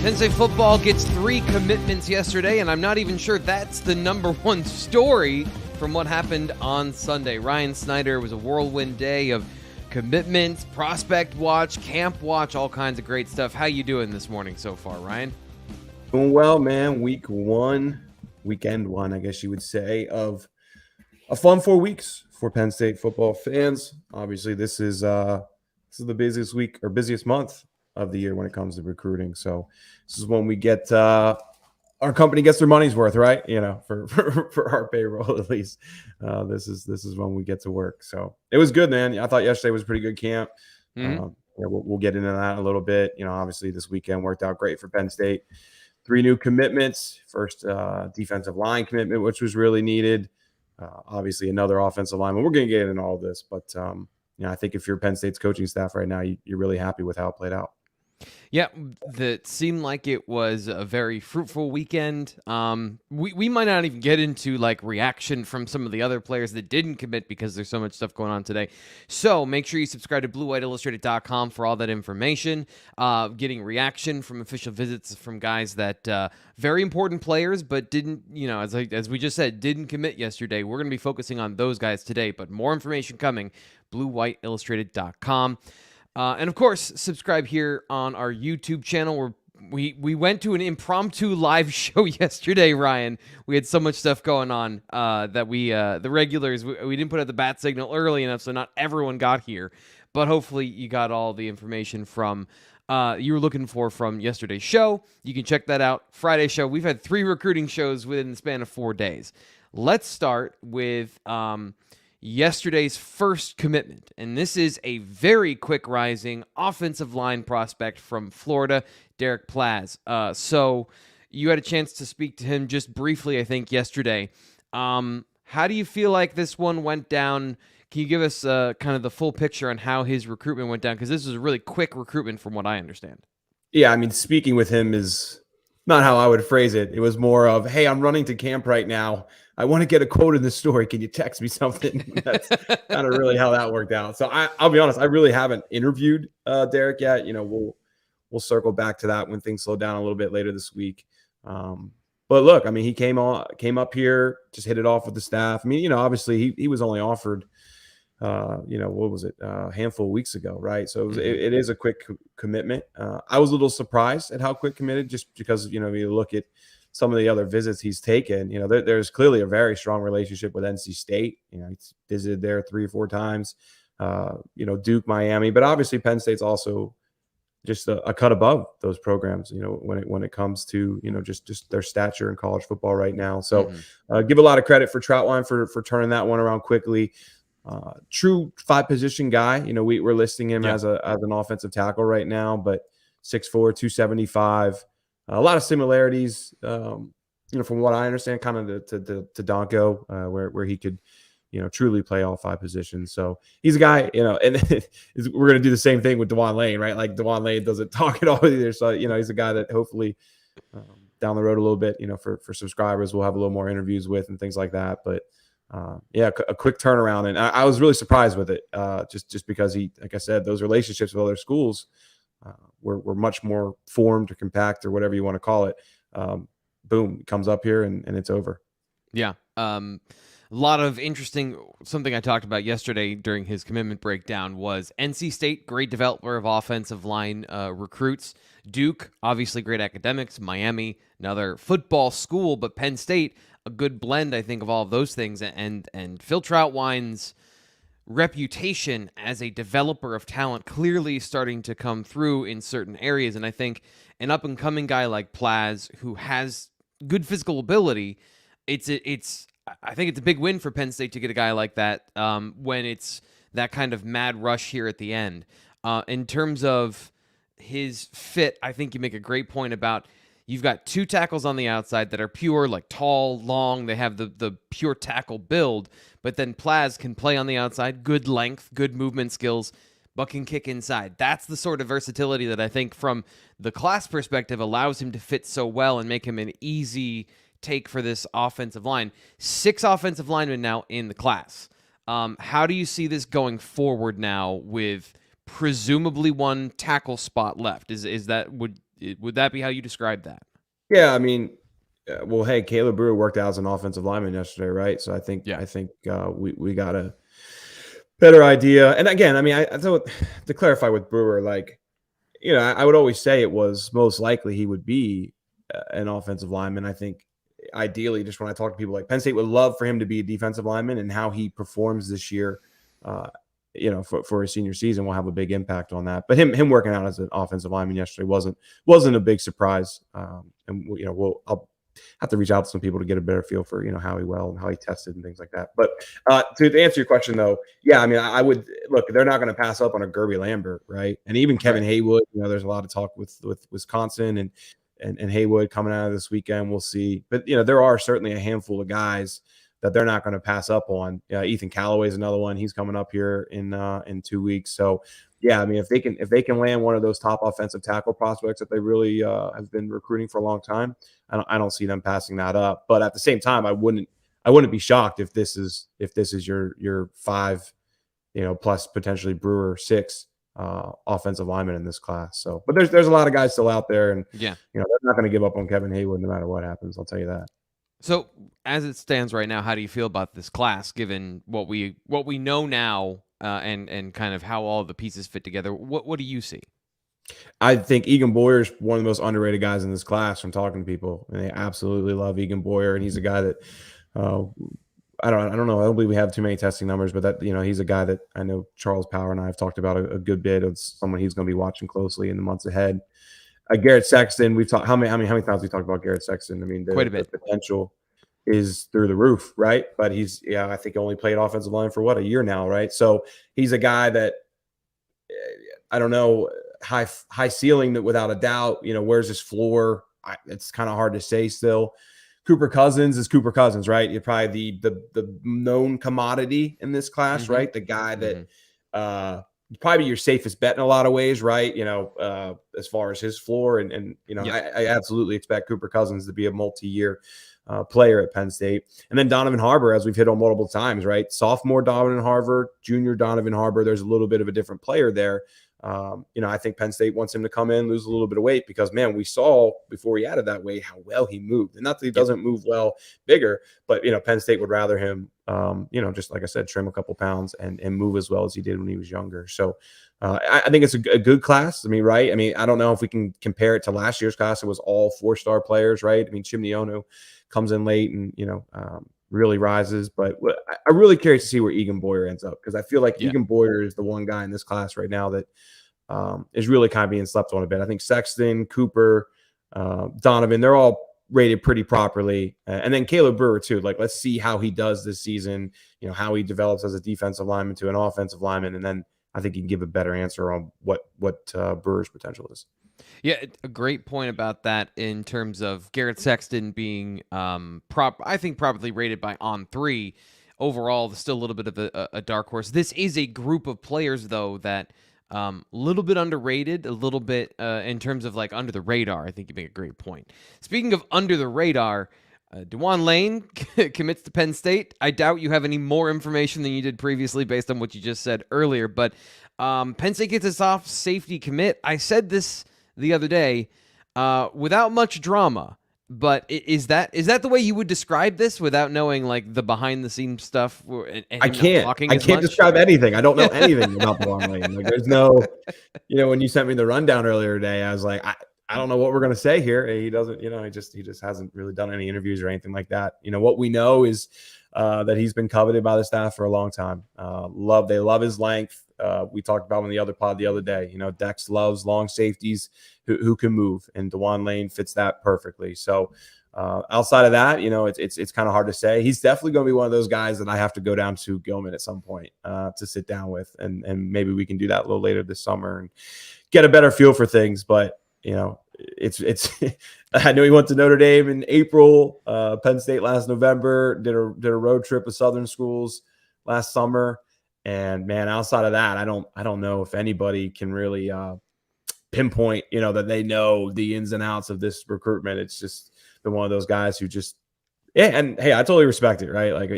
Penn State football gets 3 commitments yesterday, and I'm not even sure that's the number one story from what happened on Sunday. Ryan Snyder was a whirlwind day of commitments, prospect watch, camp watch, all kinds of great stuff. How you doing this morning so far, Ryan? Doing well, man. Weekend one, I guess you would say, of a fun 4 weeks for Penn State football fans. Obviously, this is the busiest week or busiest month of the year when it comes to recruiting. So this is when we get our company gets their money's worth, right? You know, for our payroll at least. This is when we get to work. So it was good, man. I thought yesterday was a pretty good camp. We'll get into that a little bit. You know, obviously this weekend worked out great for Penn State. 3 new commitments. First defensive line commitment, which was really needed. Obviously another offensive lineman. We're going to get into all this, but I think if you're Penn State's coaching staff right now, you're really happy with how it played out. Yeah, that seemed like it was a very fruitful weekend. We might not even get into like reaction from some of the other players that didn't commit because there's so much stuff going on today. So make sure you subscribe to BlueWhiteIllustrated.com for all that information. Getting reaction from official visits from guys that very important players, but didn't, as we just said, didn't commit yesterday. We're going to be focusing on those guys today, but more information coming. BlueWhiteIllustrated.com. And of course, subscribe here on our YouTube channel where we went to an impromptu live show yesterday, Ryan. We had so much stuff going on that the regulars, we didn't put out the bat signal early enough, so not everyone got here. But hopefully you got all the information from you were looking for from yesterday's show. You can check that out. Friday's show. We've had 3 recruiting shows within the span of 4 days. Let's start with yesterday's first commitment, and this is a very quick rising offensive line prospect from Florida, Deryc Plazz. So you had a chance to speak to him just briefly, I think, yesterday. How do you feel like this one went down? Can you give us kind of the full picture on how his recruitment went down? Because this was a really quick recruitment from what I understand. Yeah, I mean, speaking with him is not how I would phrase it. It was more of, hey, I'm running to camp right now. I want to get a quote in the story. Can you text me something? That's kind of really how that worked out. So I'll be honest, I really haven't interviewed Deryc yet. We'll circle back to that when things slow down a little bit later this week. But look, I mean, he came up here, just hit it off with the staff. I mean, obviously he was only offered, what was it, a handful of weeks ago, right? So it is a quick commitment. I was a little surprised at how quick committed, just because, you look at some of the other visits he's taken, there's clearly a very strong relationship with NC State. He's visited there 3 or 4 times, Duke, Miami, but obviously Penn State's also just a cut above those programs, when it comes to, just their stature in college football right now. So give a lot of credit for Troutwine for turning that one around quickly. True 5-position guy. We're listing him as an offensive tackle right now, but 6'4", 275. A lot of similarities, from what I understand, kind of to Donko, where he could, truly play all 5 positions. So he's a guy, and we're going to do the same thing with Dejuan Lane, right? Like Dejuan Lane doesn't talk at all either. So, he's a guy that hopefully down the road a little bit, for subscribers, we'll have a little more interviews with and things like that. But a quick turnaround. And I was really surprised with it, just because he, like I said, those relationships with other schools were much more formed or compact or whatever you want to call it. Boom, comes up here and it's over. Yeah. A lot of interesting, something I talked about yesterday during his commitment breakdown was NC State, great developer of offensive line recruits. Duke, obviously great academics. Miami, another football school, but Penn State, a good blend, I think, of all of those things. And Phil Troutwine's reputation as a developer of talent clearly starting to come through in certain areas. And I think an up-and-coming guy like Plasz, who has good physical ability, I think it's a big win for Penn State to get a guy like that when it's that kind of mad rush here at the end. In terms of his fit, I think you make a great point about you've got 2 tackles on the outside that are pure, like tall, long. They have the pure tackle build, but then Plasz can play on the outside, good length, good movement skills, but can kick inside. That's the sort of versatility that I think from the class perspective allows him to fit so well and make him an easy take for this offensive line. 6 offensive linemen now in the class. How do you see this going forward now with presumably 1 tackle spot left? Would that be how you describe that? Yeah, I mean, well, hey, Caleb Brewer worked out as an offensive lineman yesterday, right? So I think we got a better idea. And again, I mean, I thought to clarify with Brewer, like, I would always say it was most likely he would be an offensive lineman. I think ideally, just when I talk to people, like Penn State would love for him to be a defensive lineman, and how he performs this year, for his senior season will have a big impact on that. But him working out as an offensive lineman yesterday wasn't a big surprise. And I'll have to reach out to some people to get a better feel for how he tested and things like that. But to answer your question though, yeah, I mean, I would look. They're not going to pass up on a Gerby Lambert, right? And even Kevin Haywood. There's a lot of talk with Wisconsin and Haywood coming out of this weekend. We'll see. But there are certainly a handful of guys that they're not going to pass up on. Ethan Callaway is another one. He's coming up here in 2 weeks. So yeah, I mean, if they can land one of those top offensive tackle prospects that they really have been recruiting for a long time, I don't see them passing that up. But at the same time, I wouldn't be shocked if this is your 5, plus potentially Brewer 6 offensive lineman in this class. So, but there's a lot of guys still out there, and they're not going to give up on Kevin Haywood no matter what happens. I'll tell you that. So, as it stands right now, how do you feel about this class, given what we know now, and kind of how all the pieces fit together? What do you see? I think Egan Boyer is one of the most underrated guys in this class from talking to people, and they absolutely love Egan Boyer, and he's a guy that I don't know. I don't believe we have too many testing numbers, but that he's a guy that I know Charles Power and I have talked about a good bit of someone he's going to be watching closely in the months ahead. Garrett Sexton, we've talked how many times we talked about Garrett Sexton. I mean, quite a bit. The potential is through the roof, right? But he's I think only played offensive line for a year now, right? So he's a guy that I don't know, high ceiling that without a doubt. Where's his floor? It's kind of hard to say still. Cooper Cousins is Cooper Cousins, right? You're probably the known commodity in this class, right? The guy that probably your safest bet in a lot of ways, right? As far as his floor, and I absolutely expect Cooper Cousins to be a multi-year player at Penn State. And then Donovan Harbor, as we've hit on multiple times, right? Sophomore Donovan Harbor, junior Donovan Harbor. There's a little bit of a different player there. I think Penn State wants him to come in, lose a little bit of weight, because man, we saw before he added that weight how well he moved. And not that he doesn't move well bigger, but Penn State would rather him just like I said, trim a couple pounds and move as well as he did when he was younger. So I think it's a good class. I mean, right? I mean, I don't know if we can compare it to last year's class. It was all 4-star players, right? I mean, Chimney Onu comes in late and really rises, but I'm really curious to see where Egan Boyer ends up, because I feel like Egan Boyer is the one guy in this class right now that is really kind of being slept on a bit. I think Sexton, Cooper, Donovan, they're all rated pretty properly. And then Caleb Brewer too. Like, let's see how he does this season, how he develops as a defensive lineman to an offensive lineman. And then I think you can give a better answer on what Brewer's potential is. Yeah, a great point about that in terms of Garrett Sexton being I think properly rated by On3. Overall, there's still a little bit of a dark horse. This is a group of players, though, that a little bit underrated, a little bit in terms of like under the radar. I think you make a great point. Speaking of under the radar, Dejuan Lane commits to Penn State. I doubt you have any more information than you did previously based on what you just said earlier, but Penn State gets a soft safety commit. I said this the other day without much drama, but is that the way you would describe this without knowing like the behind the scenes stuff? And I can't describe anything. I don't know anything about Dejuan Lane. Like, there's no, when you sent me the rundown earlier today, I was like, I don't know what we're going to say here. He doesn't, he just hasn't really done any interviews or anything like that. What we know is that he's been coveted by the staff for a long time. They love his length. We talked about him in the other pod the other day. Dex loves long safeties who can move, and Dejuan Lane fits that perfectly. So outside of that, it's kind of hard to say. He's definitely going to be one of those guys that I have to go down to Gilman at some point to sit down with, and maybe we can do that a little later this summer and get a better feel for things. But it's I know he went to Notre Dame in April, Penn State last November, did a road trip of Southern schools last summer. And man, outside of that, I don't know if anybody can really pinpoint, that they know the ins and outs of this recruitment. It's just been one of those guys who just Yeah, and hey, I totally respect it, right? Like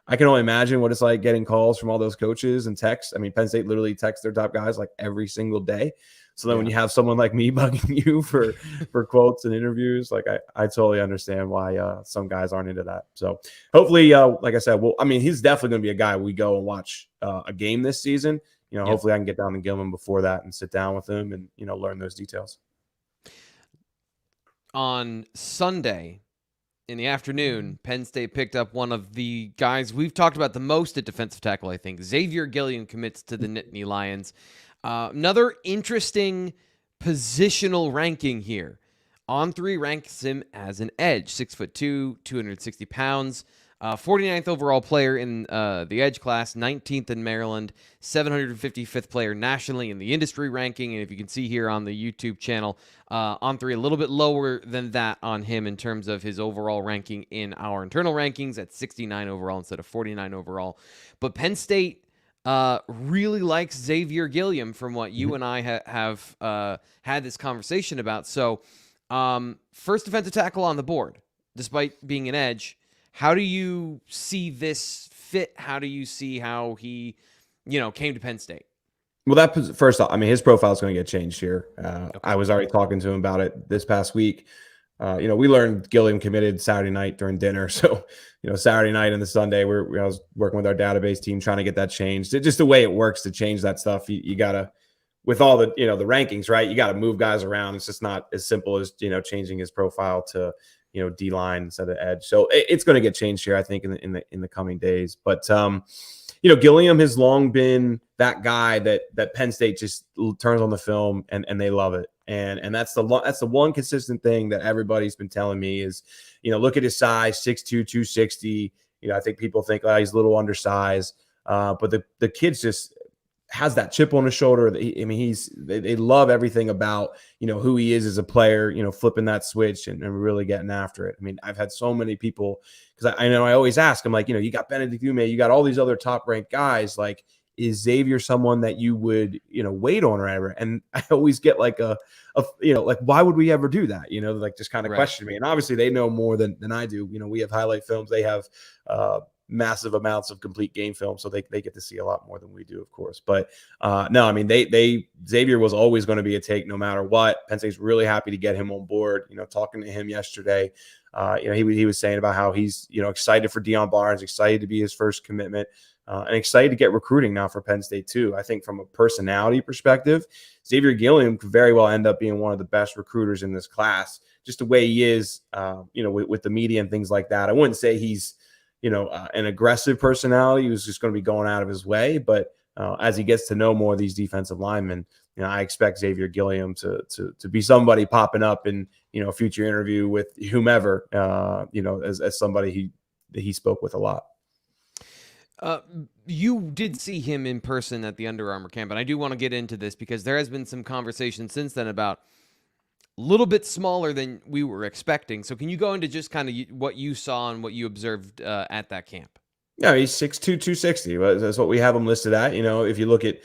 I can only imagine what it's like getting calls from all those coaches and texts. I mean, Penn State literally texts their top guys like every single day. So then when you have someone like me bugging you for quotes and interviews, like I totally understand why some guys aren't into that. So hopefully, like I said, well, I mean, he's definitely going to be a guy we go and watch a game this season. Hopefully I can get down to Gilliam before that and sit down with him and learn those details. On Sunday in the afternoon, Penn State picked up one of the guys we've talked about the most at defensive tackle, I think. Xavier Gilliam commits to the Nittany Lions. Another interesting positional ranking here. On3 ranks him as an edge, 6'2", 260 pounds. 49th overall player in the edge class, 19th in Maryland, 755th player nationally in the industry ranking. And if you can see here on the YouTube channel, On3 a little bit lower than that on him in terms of his overall ranking in our internal rankings at 69 overall instead of 49 overall. But Penn State really likes Xavier Gilliam from what you and I have had this conversation about. So first defensive tackle on the board, despite being an edge. How do you see this fit? How do you see how he, came to Penn State? Well, that first off, I mean, his profile is going to get changed here. I was already talking to him about it this past week. We learned Gilliam committed Saturday night during dinner. So, Saturday night and the Sunday, I was working with our database team trying to get that changed. Just the way it works to change that stuff. You got to, with all the, the rankings, right? You got to move guys around. It's just not as simple as, changing his profile to, D-line instead of edge. So it's going to get changed here, I think, in the coming days. But, Gilliam has long been that guy that Penn State just turns on the film and they love it. And that's the one consistent thing that everybody's been telling me is, look at his size, 6'2", 260. I think people think, he's a little undersized. But the kid's just has that chip on his shoulder. They love everything about, who he is as a player, flipping that switch and really getting after it. I mean, I've had so many people, because I know I always ask, I'm like, you got Benedict Ume, you got all these other top ranked guys. Like, is Xavier someone that you would, wait on or whatever? And I always get like like, why would we ever do that? Like just kind of question me. And obviously they know more than I do. We have highlight films. They have, massive amounts of complete game film, so they get to see a lot more than we do, of course. But no, I mean, Xavier was always going to be a take no matter what. Penn State's really happy to get him on board. Talking to him yesterday, he was saying about how he's excited for Dion Barnes, excited to be his first commitment, and excited to get recruiting now for Penn State too. I think from a personality perspective, Xavier Gilliam could very well end up being one of the best recruiters in this class. Just the way he is, with the media and things like that. I wouldn't say he's an aggressive personality who's just going to be going out of his way. But as he gets to know more of these defensive linemen, I expect Xavier Gilliam to be somebody popping up in, a future interview with whomever, as somebody he spoke with a lot. You did see him in person at the Under Armour camp, and I do want to get into this because there has been some conversation since then about a little bit smaller than we were expecting. So can you go into just kind of what you saw and what you observed at that camp? Yeah, he's 6'2", 260. That's what we have him listed at. If you look at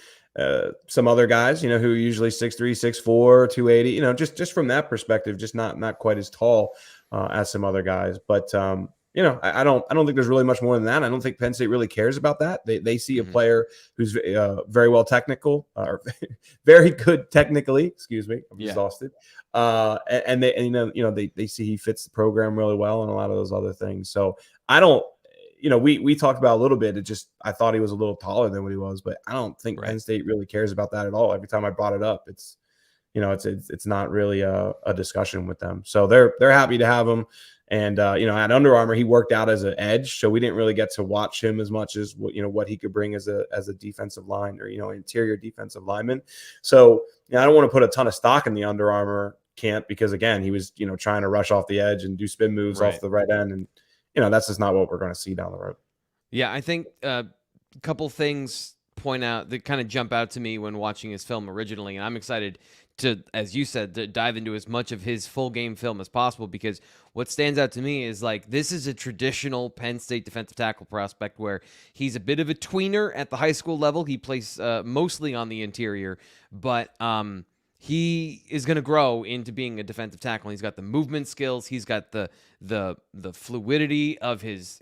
some other guys, who are usually 6'3", 6'4", 280, just from that perspective, just not quite as tall as some other guys. But, I don't think there's really much more than that. I don't think Penn State really cares about that. They see a player who's very well technical, or very good technically. Excuse me, I'm exhausted. And they see he fits the program really well and a lot of those other things. So I don't, we talked about a little bit. I thought he was a little taller than what he was, but I don't think Penn State really cares about that at all. Every time I brought it up, it's not really a discussion with them. So they're happy to have him. And, at Under Armour, he worked out as an edge. So we didn't really get to watch him as much as what he could bring as a defensive line or, interior defensive lineman. So I don't want to put a ton of stock in the Under Armour camp because, again, he was, trying to rush off the edge and do spin moves off the right end. And, that's just not what we're going to see down the road. Yeah, I think a couple things point out that kind of jump out to me when watching his film originally. And I'm excited to, as you said, to dive into as much of his full game film as possible, because what stands out to me is like, this is a traditional Penn State defensive tackle prospect where he's a bit of a tweener at the high school level. He plays mostly on the interior, but he is going to grow into being a defensive tackle. He's got the movement skills. He's got the fluidity of his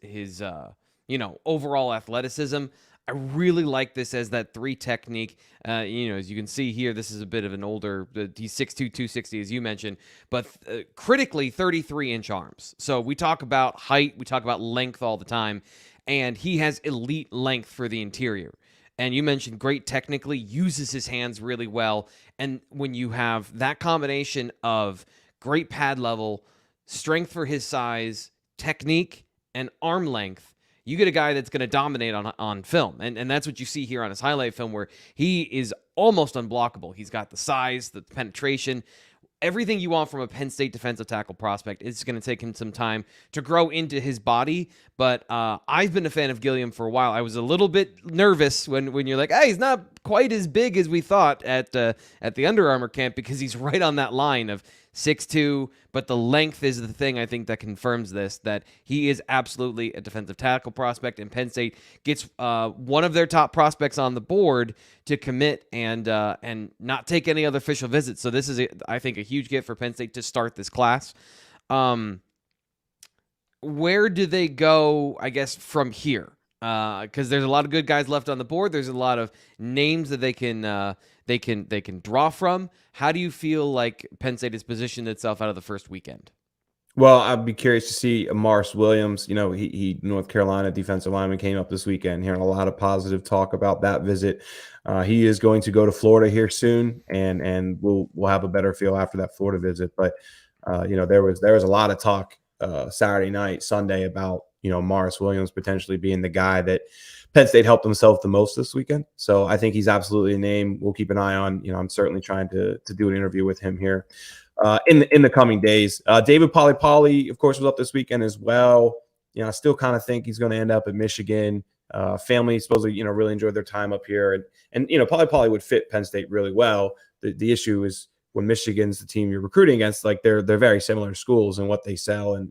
overall athleticism. I really like this as that 3 technique. As you can see here, this is a bit of an older, he's 6'2", 260, as you mentioned, but critically 33-inch arms. So we talk about height, we talk about length all the time, and he has elite length for the interior. And you mentioned great technically, uses his hands really well. And when you have that combination of great pad level, strength for his size, technique, and arm length, you get a guy that's going to dominate on film. And that's what you see here on his highlight film, where he is almost unblockable. He's got the size, the penetration, everything you want from a Penn State defensive tackle prospect. It's going to take him some time to grow into his body, but I've been a fan of Gilliam for a while. I was a little bit nervous when you're like, hey, he's not quite as big as we thought at the Under Armour camp, because he's right on that line of 6'2", but the length is the thing I think that confirms this, that he is absolutely a defensive tackle prospect, and Penn State gets one of their top prospects on the board to commit and not take any other official visits. So this is, I think, a huge get for Penn State to start this class. Where do they go, I guess, from here? Because there's a lot of good guys left on the board. There's a lot of names that they can draw from. How do you feel like Penn State has positioned itself out of the first weekend? Well, I'd be curious to see Amari Williams. He North Carolina defensive lineman, came up this weekend. Hearing a lot of positive talk about that visit. He is going to go to Florida here soon, and we'll have a better feel after that Florida visit. But there was a lot of talk Saturday night, Sunday about Amari Williams potentially being the guy that Penn State helped himself the most this weekend. So I think he's absolutely a name we'll keep an eye on. I'm certainly trying to do an interview with him here in the coming days. David Poly, of course, was up this weekend as well. I still kind of think he's going to end up at Michigan. Family supposedly, really enjoyed their time up here, and Poly would fit Penn State really well. The issue is when Michigan's the team you're recruiting against, like they're very similar schools in what they sell, and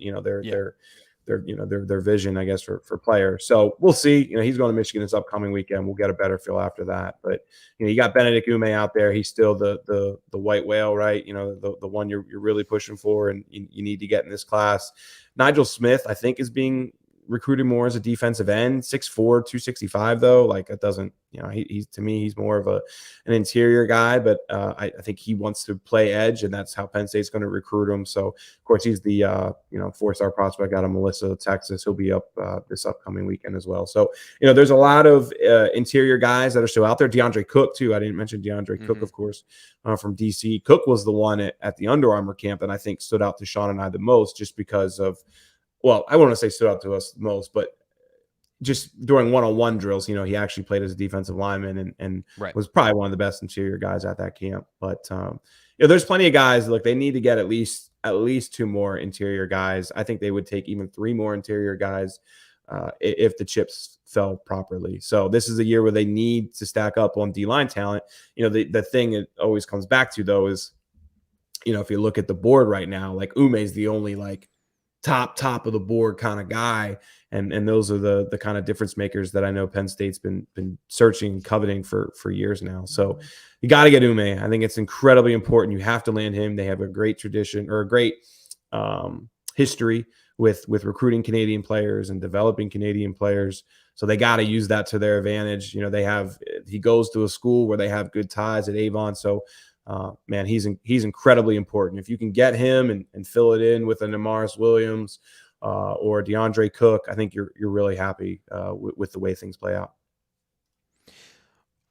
their vision, I guess, for players. So we'll see. He's going to Michigan this upcoming weekend. We'll get a better feel after that. But you got Benedict Ume out there. He's still the white whale, right? The one you're really pushing for, and you need to get in this class. Nigel Smith, I think, is being recruited more as a defensive end, 6'4", 265, though. Like, it doesn't, he's to me, he's more of an interior guy, but I think he wants to play edge, and that's how Penn State's going to recruit him. So, of course, he's the 4-star prospect out of Melissa, Texas. He'll be up this upcoming weekend as well. So, there's a lot of interior guys that are still out there. DeAndre Cook, too. I didn't mention DeAndre Cook, of course, from DC. Cook was the one at the Under Armour camp that I think stood out to Sean and I the most, just because of, well, I wouldn't say stood out to us the most, but just during one-on-one drills, he actually played as a defensive lineman and right. was probably one of the best interior guys at that camp. But there's plenty of guys. Look, they need to get at least 2 more interior guys. I think they would take even 3 more interior guys if the chips fell properly. So this is a year where they need to stack up on D-line talent. The thing it always comes back to, though, is if you look at the board right now, like Ume's the only top of the board kind of guy, and those are the kind of difference makers that I know Penn State's been searching and coveting for years now. So you got to get Ume. I think it's incredibly important. You have to land him. They have a great tradition, or a great history with recruiting Canadian players and developing Canadian players. So they got to use that to their advantage. He goes to a school where they have good ties at Avon. So man, he's incredibly important. If you can get him and fill it in with an Amari Williams or DeAndre Cook, I think you're really happy with the way things play out.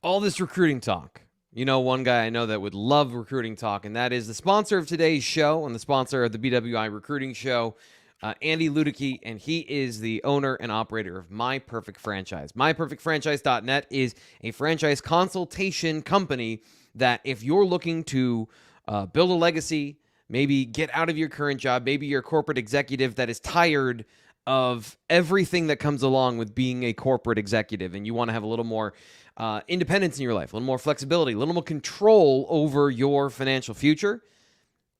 All this recruiting talk. One guy I know that would love recruiting talk, and that is the sponsor of today's show and the sponsor of the BWI Recruiting Show, Andy Ludicky, and he is the owner and operator of My Perfect Franchise. MyPerfectFranchise.net is a franchise consultation company that if you're looking to build a legacy, maybe get out of your current job, maybe you're a corporate executive that is tired of everything that comes along with being a corporate executive, and you want to have a little more independence in your life, a little more flexibility, a little more control over your financial future,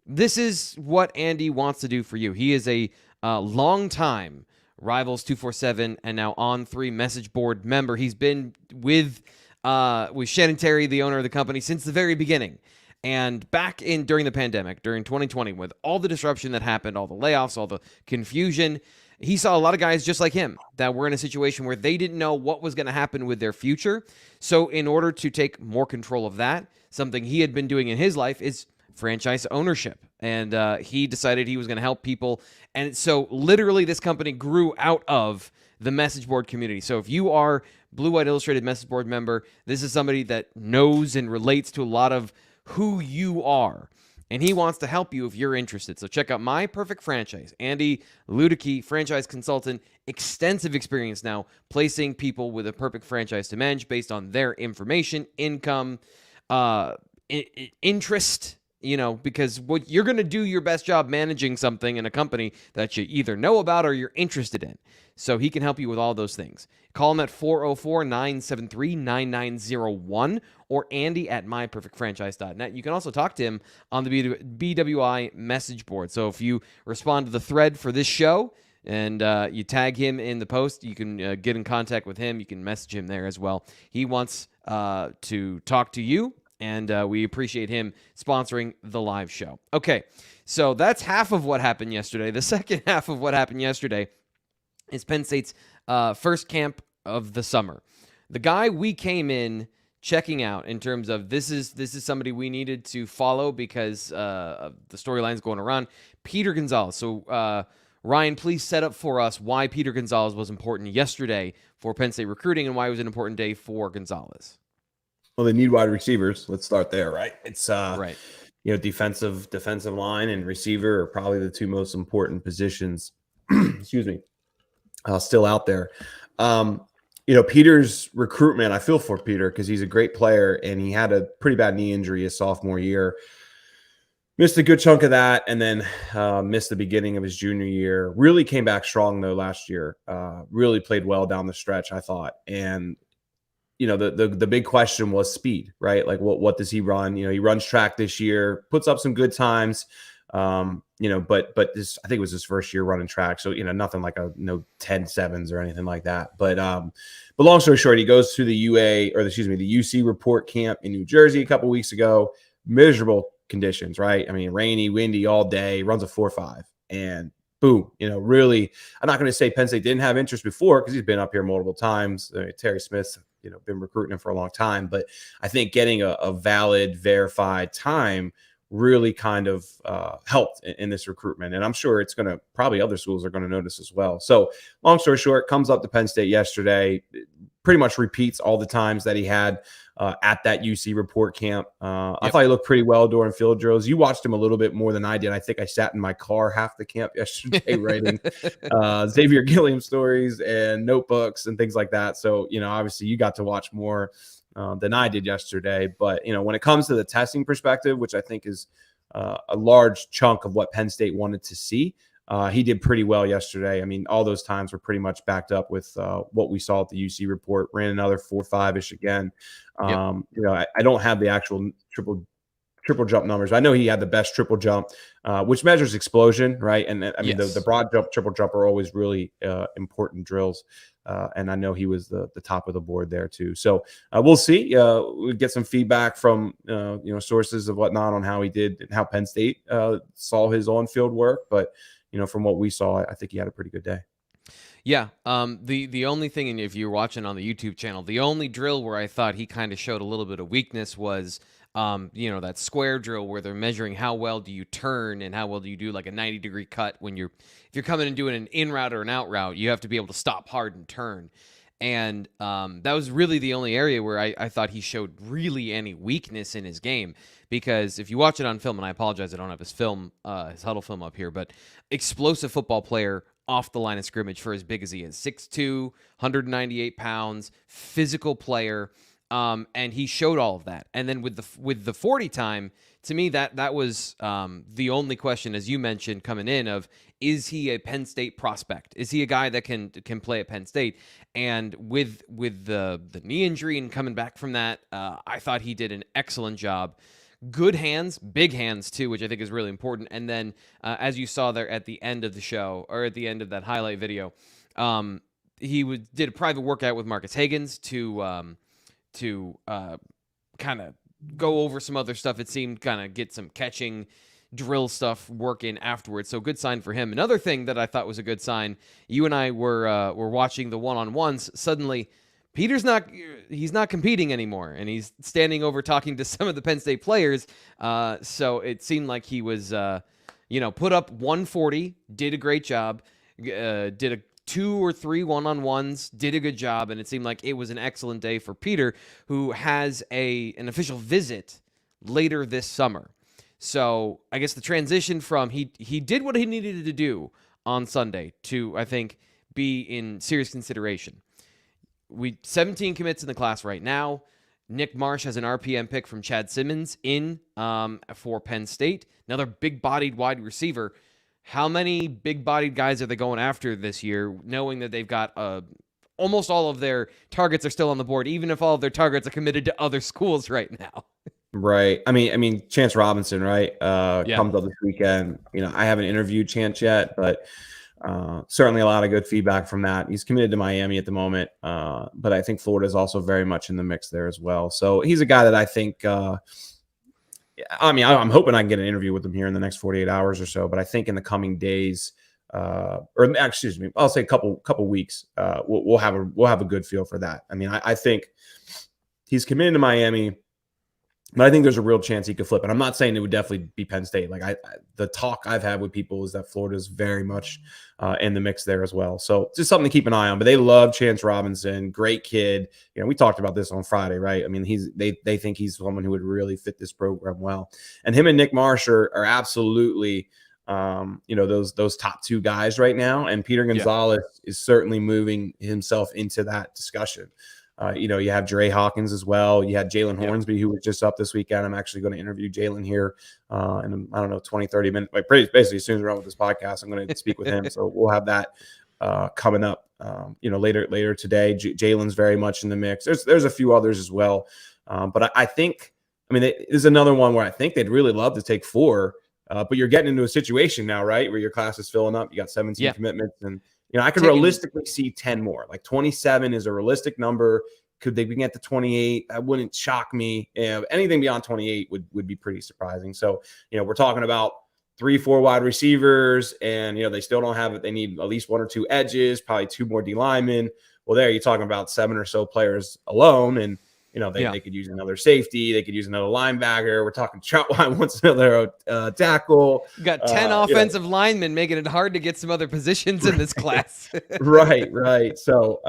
this is what Andy wants to do for you. He is a long-time Rivals 247 and now On3 message board member. He's been with Shannon Terry, the owner of the company, since the very beginning. And during the pandemic, during 2020, with all the disruption that happened, all the layoffs, all the confusion, he saw a lot of guys just like him that were in a situation where they didn't know what was going to happen with their future. So in order to take more control of that, something he had been doing in his life is franchise ownership. And he decided he was going to help people. And so literally this company grew out of the message board community. So if you are Blue White Illustrated message board member, this is somebody that knows and relates to a lot of who you are. And he wants to help you if you're interested. So check out My Perfect Franchise. Andy Ludicky, franchise consultant, extensive experience now placing people with a perfect franchise to manage based on their information, income, interest, because what you're going to do your best job managing something in a company that you either know about or you're interested in. So he can help you with all those things. Call him at 404-973-9901 or Andy at myperfectfranchise.net. You can also talk to him on the BWI message board. So if you respond to the thread for this show and you tag him in the post, you can get in contact with him. You can message him there as well. He wants to talk to you, and we appreciate him sponsoring the live show. Okay, so that's half of what happened yesterday. The second half of what happened yesterday is Penn State's first camp of the summer. The guy we came in checking out in terms of this is somebody we needed to follow because of the storylines going around, Peter Gonzalez. So Ryan, please set up for us why Peter Gonzalez was important yesterday for Penn State recruiting and why it was an important day for Gonzalez. Well, they need wide receivers. Let's start there, right? It's right. Defensive line and receiver are probably the two most important positions. Excuse me. Still out there. Peter's recruitment, I feel for Peter because he's a great player and he had a pretty bad knee injury his sophomore year. Missed a good chunk of that and then missed the beginning of his junior year. Really came back strong, though, last year. Really played well down the stretch, I thought. And, the big question was speed, right? Like, what does he run? He runs track this year, puts up some good times. But this, I think it was his first year running track. So, nothing like 10.7s or anything like that. But long story short, he goes to the the UC report camp in New Jersey a couple weeks ago. Miserable conditions, right? I mean, rainy, windy all day, runs a 4.5 and boom, really, I'm not going to say Penn State didn't have interest before because he's been up here multiple times. Terry Smith's, been recruiting him for a long time, but I think getting a valid, verified time really kind of helped in this recruitment. And I'm sure it's going to probably other schools are going to notice as well. So long story short, comes up to Penn State yesterday, pretty much repeats all the times that he had at that UC report camp. I thought he looked pretty well during field drills. You watched him a little bit more than I did. I think I sat in my car half the camp yesterday writing Xavier Gilliam stories and notebooks and things like that. So, obviously you got to watch more than I did yesterday. But, when it comes to the testing perspective, which I think is a large chunk of what Penn State wanted to see, he did pretty well yesterday. I mean, all those times were pretty much backed up with what we saw at the UC report. Ran another 4.5-ish again. I don't have the actual triple jump numbers. I know he had the best triple jump, which measures explosion, right? And I mean, the broad jump, triple jump are always really important drills. And I know he was the top of the board there too. So we'll see. We'll get some feedback from sources of whatnot on how he did and how Penn State saw his on-field work. But from what we saw, I think he had a pretty good day. Yeah. The only thing, and if you're watching on the YouTube channel, the only drill where I thought he kind of showed a little bit of weakness was that square drill where they're measuring how well do you turn and how well do you do like a 90-degree cut if you're coming and doing an in route or an out route, you have to be able to stop hard and turn. And that was really the only area where I thought he showed really any weakness in his game. Because if you watch it on film, and I apologize, I don't have his huddle film up here, but explosive football player off the line of scrimmage for as big as he is. 6'2", 198 pounds, physical player. And he showed all of that. And then with the 40 time, to me, that was the only question, as you mentioned, coming in of, is he a Penn State prospect? Is he a guy that can play at Penn State? And with the knee injury and coming back from that, I thought he did an excellent job. Good hands, big hands too, which I think is really important. And then as you saw there at the end of the show, or at the end of that highlight video, he did a private workout with Marcus Higgins to kind of go over some other stuff. It seemed kind of get some catching drill stuff working afterwards. So good sign for him. Another thing that I thought was a good sign, you and I were watching the one-on-ones. Suddenly, he's not competing anymore, and he's standing over talking to some of the Penn State players. So it seemed like he was, put up 140, did a great job, did a 2 or 3 one-on-ones, did a good job, and it seemed like it was an excellent day for Peter, who has an official visit later this summer. So I guess the transition from he did what he needed to do on Sunday to, I think, be in serious consideration. 17 commits in the class right now. Nick Marsh has an RPM pick from Chad Simmons in for Penn State. Another big-bodied wide receiver. How many big-bodied guys are they going after this year, knowing that they've got almost all of their targets are still on the board, even if all of their targets are committed to other schools right now? Right. I mean, Chance Robinson, right? Comes up this weekend. I haven't interviewed Chance yet, but certainly a lot of good feedback from that. He's committed to Miami at the moment, but I think Florida is also very much in the mix there as well. So he's a guy that I think. I'm hoping I can get an interview with him here in the next 48 hours or so. But I think in the coming days, I'll say a couple weeks, we'll have a good feel for that. I mean, I think he's committed to Miami. But I think there's a real chance he could flip. And I'm not saying it would definitely be Penn State. Like the talk I've had with people is that Florida's very much in the mix there as well. So just something to keep an eye on. But they love Chance Robinson, great kid. We talked about this on Friday, right? I mean, they think he's someone who would really fit this program well. And him and Nick Marsh are absolutely those top 2 guys right now. And Peter Gonzalez is certainly moving himself into that discussion. You have Dre Hawkins as well. You had Jalen Hornsby, who was just up this weekend. I'm actually going to interview Jalen here in, 20, 30 minutes. Like basically, as soon as we're on with this podcast, I'm going to speak with him. So we'll have that coming up, later today. Jalen's very much in the mix. There's a few others as well. But I think, there's another one where I think they'd really love to take 4. But you're getting into a situation now, right, where your class is filling up. You got 17 commitments, and I could realistically see 10 more. Like 27 is a realistic number. Could they get to 28? That wouldn't shock me. Anything beyond 28 would be pretty surprising. So, we're talking about 3-4 wide receivers, and they still don't have it. They need at least 1 or 2 edges, probably 2 more D linemen. Well, there you're talking about 7 or so players alone, and they could use another safety. They could use another linebacker. We're talking Troutwine wants another tackle. You got 10 offensive linemen, making it hard to get some other positions in this class. Right. So,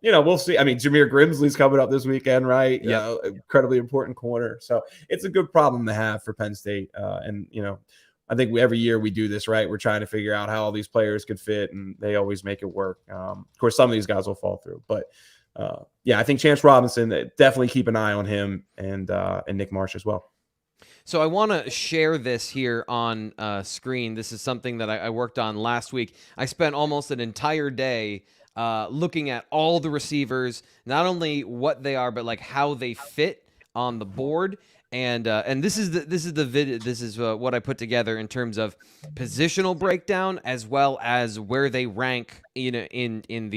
we'll see. I mean, Jameer Grimsley's coming up this weekend, right? Yeah. Incredibly important corner. So it's a good problem to have for Penn State. I think every year we do this, right? We're trying to figure out how all these players could fit, and they always make it work. Of course, some of these guys will fall through, but I think Chance Robinson, definitely keep an eye on him, and Nick Marsh as well. So I want to share this here on screen. This is something that I worked on last week. I spent almost an entire day looking at all the receivers, not only what they are, but like how they fit on the board. And this is what I put together in terms of positional breakdown, as well as where they rank in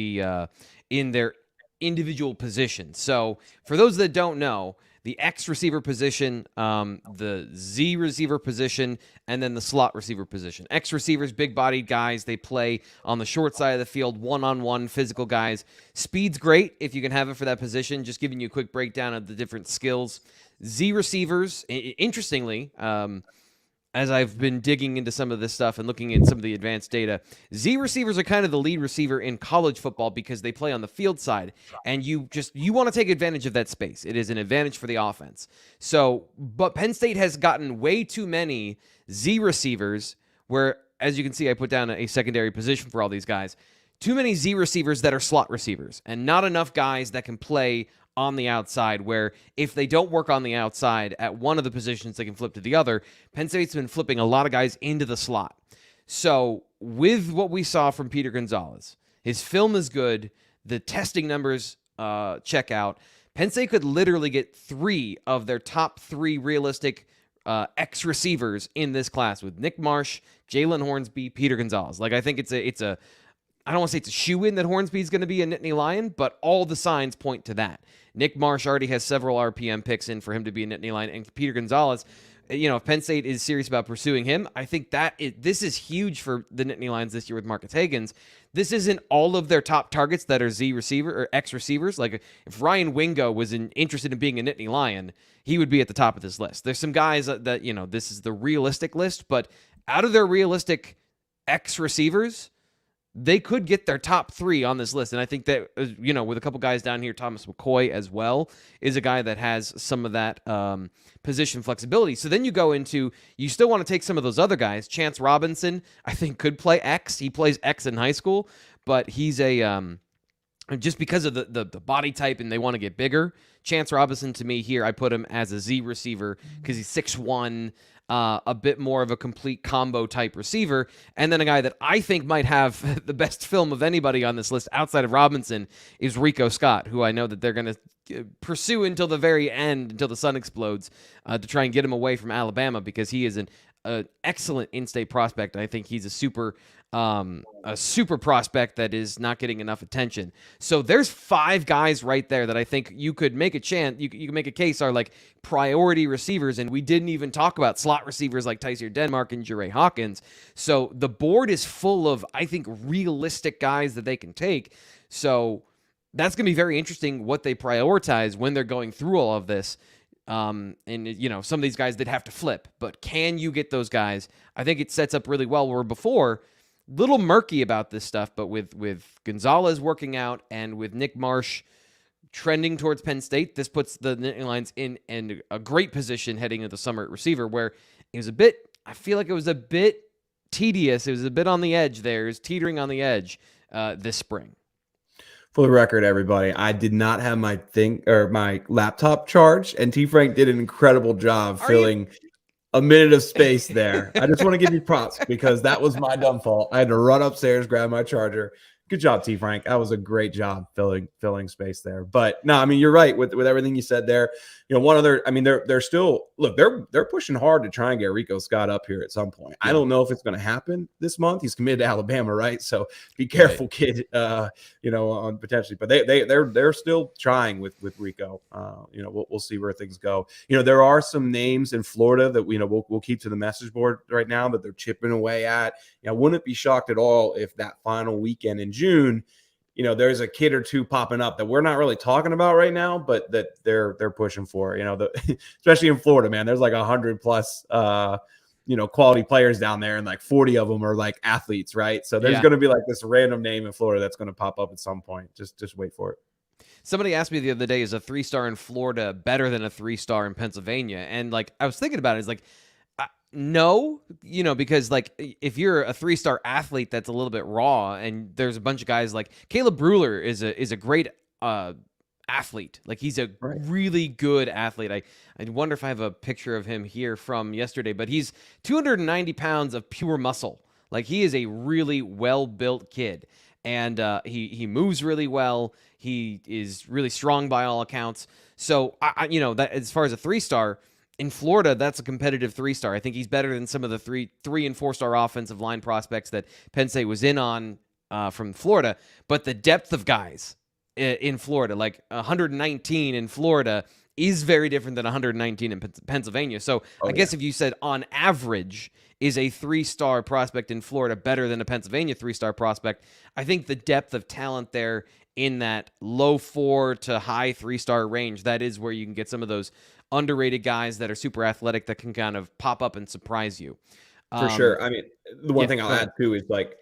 their individual positions. So for those that don't know, the X receiver position, the Z receiver position, and then the slot receiver position. X receivers, big-bodied guys. They play on the short side of the field, one-on-one physical guys. Speed's great if you can have it for that position. Just giving you a quick breakdown of the different skills. Z receivers, interestingly, as I've been digging into some of this stuff and looking at some of the advanced data, Z receivers are kind of the lead receiver in college football because they play on the field side, and you want to take advantage of that space. It is an advantage for the offense. So, but Penn State has gotten way too many Z receivers where, as you can see, I put down a secondary position for all these guys. Too many Z receivers that are slot receivers, and not enough guys that can play on the outside, where if they don't work on the outside at one of the positions, they can flip to the other. Penn State's been flipping a lot of guys into the slot. So with what we saw from Peter Gonzalez, his film is good. The testing numbers check out. Penn State could literally get 3 of their top 3 realistic X receivers in this class with Nick Marsh, Jalen Hornsby, Peter Gonzalez. Like, I think it's a I don't want to say it's a shoe-in that Hornsby's going to be a Nittany Lion, but all the signs point to that. Nick Marsh already has several RPM picks in for him to be a Nittany Lion, and Peter Gonzalez, if Penn State is serious about pursuing him, I think this is huge for the Nittany Lions this year with Marcus Hagans. This isn't all of their top targets that are Z receiver or X receivers. Like if Ryan Wingo was interested in being a Nittany Lion, he would be at the top of this list. There's some guys that this is the realistic list, but out of their realistic X receivers, they could get their top 3 on this list. And I think that, with a couple guys down here, Thomas McCoy as well is a guy that has some of that position flexibility. So then you go into, you still want to take some of those other guys. Chance Robinson, I think, could play X. He plays X in high school, but he's just because of the body type and they want to get bigger. Chance Robinson, to me here, I put him as a Z receiver because he's 6'1", a bit more of a complete combo type receiver. And then a guy that I think might have the best film of anybody on this list outside of Robinson is Rico Scott, who I know that they're going to pursue until the very end, until the sun explodes, to try and get him away from Alabama because he is an excellent in-state prospect. I think he's a super prospect that is not getting enough attention. So there's 5 guys right there that I think you could make a chance. You can make a case are like priority receivers, and we didn't even talk about slot receivers like Tysier Denmark and Jure Hawkins. So the board is full of, I think, realistic guys that they can take. So that's going to be very interesting what they prioritize when they're going through all of this. And some of these guys they'd have to flip, but can you get those guys? I think it sets up really well. Where before, little murky about this stuff, but with Gonzalez working out and with Nick Marsh trending towards Penn State, this puts the Nittany Lions in a great position heading into the summer at receiver, where I feel like it was a bit tedious. It was a bit on the edge there. It was teetering on the edge this spring. For the record, everybody, I did not have my laptop charged, and T. Frank did an incredible job filling a minute of space there. I just want to give you props because that was my dumb fault. I had to run upstairs, grab my charger. Good job, T. Frank. That was a great job filling space there. But no, I mean, you're right with everything you said there. One other, I mean, they're still, look, they're pushing hard to try and get Rico Scott up here at some point. I don't know if it's going to happen this month. He's committed to Alabama, right? So be careful, kid. On potentially, but they're still trying with Rico. We'll see where things go. There are some names in Florida that we'll keep to the message board right now that they're chipping away at. I wouldn't be shocked at all if that final weekend in June, there's a kid or two popping up that we're not really talking about right now, but that they're pushing for, especially in Florida, man, there's like 100 plus, quality players down there, and like 40 of them are like athletes, right? So there's going to be like this random name in Florida that's going to pop up at some point. Just wait for it. Somebody asked me the other day, is a 3-star in Florida better than a 3-star in Pennsylvania? And like, I was thinking about it. It's like, no, because like if you're a 3-star athlete that's a little bit raw, and there's a bunch of guys like Caleb Brewer is a great athlete. Like he's a really good athlete. I wonder if I have a picture of him here from yesterday, but he's 290 pounds of pure muscle. Like he is a really well-built kid, and he moves really well. He is really strong by all accounts. So that as far as a 3-star, in Florida, that's a competitive 3-star. I think he's better than some of the 3 and 4-star offensive line prospects that Penn State was in on from Florida. But the depth of guys in Florida, like 119 in Florida, is very different than 119 in Pennsylvania. So I guess if you said on average, is a 3-star prospect in Florida better than a Pennsylvania 3-star prospect, I think the depth of talent there in that low 4 to high 3-star range, that is where you can get some of those underrated guys that are super athletic that can kind of pop up and surprise you. For sure. I mean, the one thing I'll add too is like,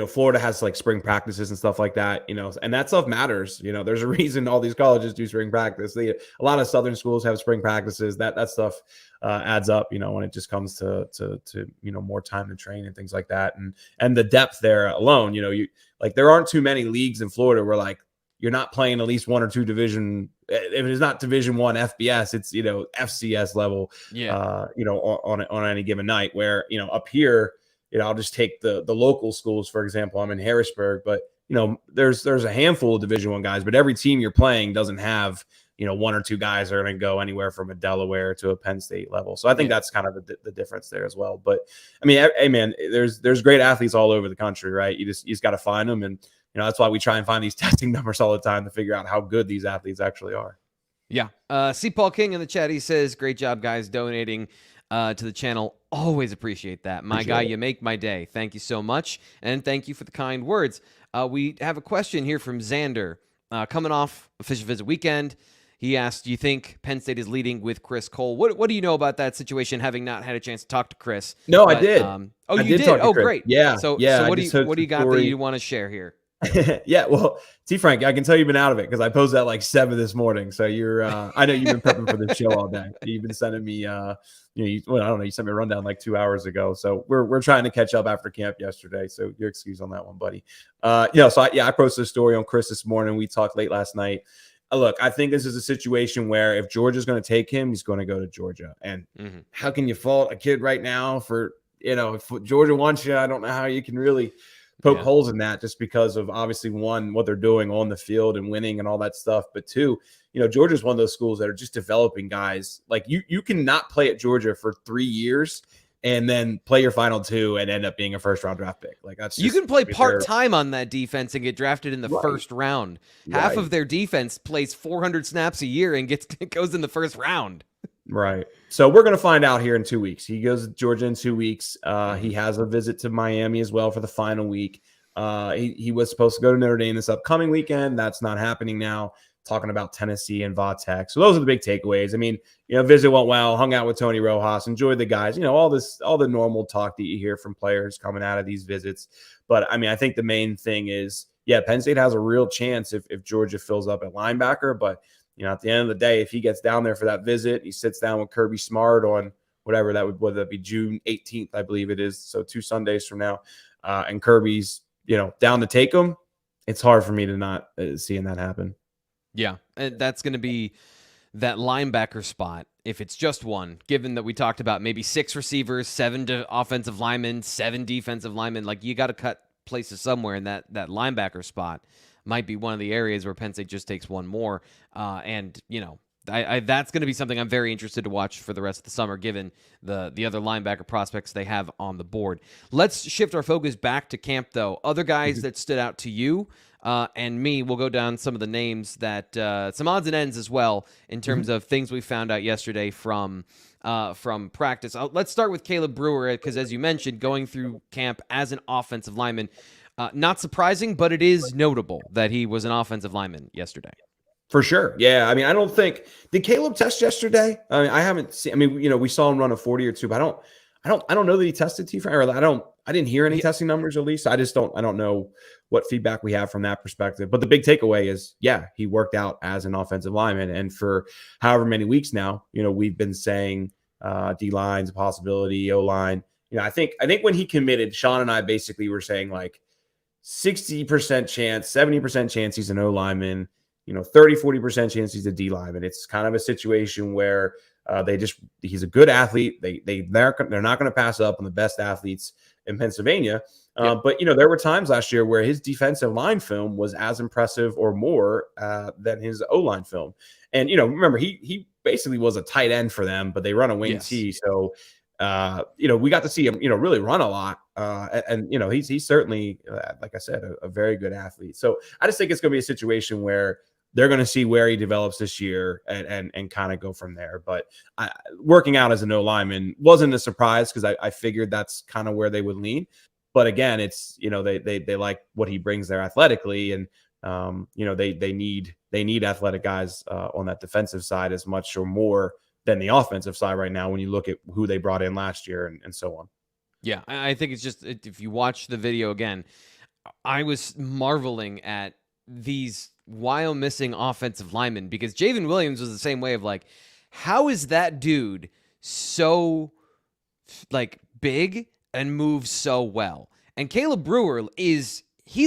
Florida has like spring practices and stuff like that, and that stuff matters. There's a reason all these colleges do spring practice. A lot of Southern schools have spring practices. That stuff adds up, when it just comes to more time to train and things like that. And the depth there alone, there aren't too many leagues in Florida where like you're not playing at least 1 or 2 division. If it is not Division I FBS, it's FCS level. On any given night. Where up here, I'll just take the local schools for example. I'm in Harrisburg, but there's a handful of Division I guys, but every team you're playing doesn't have one or two guys are going to go anywhere from a Delaware to a Penn State level. So I think that's kind of the difference there as well. But I mean, hey man, there's great athletes all over the country, right? You just got to find them. And, that's why we try and find these testing numbers all the time to figure out how good these athletes actually are. Yeah. C. Paul King in the chat, he says, great job, guys, donating to the channel. Always appreciate that. My guy, you make my day. Thank you so much. And thank you for the kind words. We have a question here from Xander. Coming off official visit weekend, he asked, do you think Penn State is leading with Chris Cole? What do you know about that situation, having not had a chance to talk to Chris? No, I did. You did? Oh, great. Yeah. So what do you got that you want to share here? Yeah, well, T. Frank, I can tell you've been out of it because I posted at like 7 this morning. So you're, I know you've been prepping for the show all day. You've been sending me, I don't know, you sent me a rundown like 2 hours ago. So we're trying to catch up after camp yesterday. So your excuse on that one, buddy. I posted a story on Chris this morning. We talked late last night. Look, I think this is a situation where if Georgia's going to take him, he's going to go to Georgia. And how can you fault a kid right now for, if Georgia wants you? I don't know how you can really poke holes in that, just because of obviously, one, what they're doing on the field and winning and all that stuff. But two, Georgia's one of those schools that are just developing guys. Like you cannot play at Georgia for 3 years and then play your final 2 and end up being a first-round draft pick. Like that's you can play part-time on that defense and get drafted in the first round. Half of their defense plays 400 snaps a year and goes in the first round. Right. So we're going to find out here in 2 weeks. He goes to Georgia in 2 weeks. He has a visit to Miami as well for the final week. He was supposed to go to Notre Dame this upcoming weekend. That's not happening now. Talking about Tennessee and Vautech. So those are the big takeaways. I mean, visit went well, hung out with Tony Rojas, enjoyed the guys, all the normal talk that you hear from players coming out of these visits. But I mean, I think the main thing is, Penn State has a real chance if Georgia fills up at linebacker. But at the end of the day, if he gets down there for that visit, he sits down with Kirby Smart on whatever whether that be June 18th, I believe it is. So 2 Sundays from now, and Kirby's, down to take him. It's hard for me to not seeing that happen. Yeah. And that's going to be that linebacker spot. If it's just one, given that we talked about maybe 6 receivers, 7 offensive linemen, 7 defensive linemen, like you got to cut places somewhere in that linebacker spot. Might be one of the areas where Penn State just takes one more. That's going to be something I'm very interested to watch for the rest of the summer, given the other linebacker prospects they have on the board. Let's shift our focus back to camp, though. Other guys that stood out to you and me, we'll go down some of the names that some odds and ends as well in terms of things we found out yesterday from practice. Let's start with Caleb Brewer, because as you mentioned, going through camp as an offensive lineman, not surprising, but it is notable that he was an offensive lineman yesterday. For sure. Yeah. I mean, I don't think did Caleb test yesterday? I mean, I haven't seen. I mean, we saw him run a 40 or 2, but I don't know that he tested T. Or I didn't hear any testing numbers at least. I don't know what feedback we have from that perspective. But the big takeaway is, he worked out as an offensive lineman, and for however many weeks now, we've been saying D line's a possibility, O line. I think when he committed, Sean and I basically were saying like 60% chance, 70% chance he's an O lineman, 30-40% chance he's a D lineman. It's kind of a situation where he's a good athlete. They're not going to pass up on the best athletes in Pennsylvania. But there were times last year where his defensive line film was as impressive or more than his O line film. And remember he basically was a tight end for them, but they run a wing T. So we got to see him really run a lot. And he's certainly like I said, a very good athlete. So I just think it's going to be a situation where they're going to see where he develops this year and kind of go from there. But working out as a no lineman wasn't a surprise, because I figured that's kind of where they would lean. But again, it's they like what he brings there athletically, and they need athletic guys on that defensive side as much or more than the offensive side right now when you look at who they brought in last year and so on. Yeah, I think it's just, if you watch the video again, I was marveling at these while missing offensive linemen, because Xaveir Williams was the same way of like, how is that dude so like big and moves so well? And Caleb Brewer he's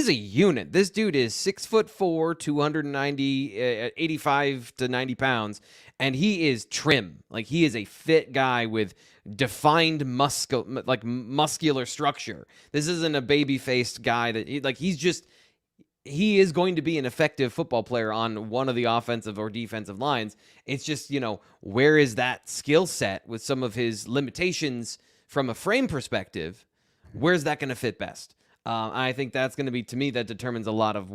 a unit. This dude is 6'4", 290, 85 to 90 pounds, and he is trim. Like, he is a fit guy with defined muscular structure. This isn't a baby-faced guy he's just he is going to be an effective football player on one of the offensive or defensive lines. It's just, where is that skill set with some of his limitations from a frame perspective? Where's that going to fit best? I think that's going to be, to me, that determines a lot of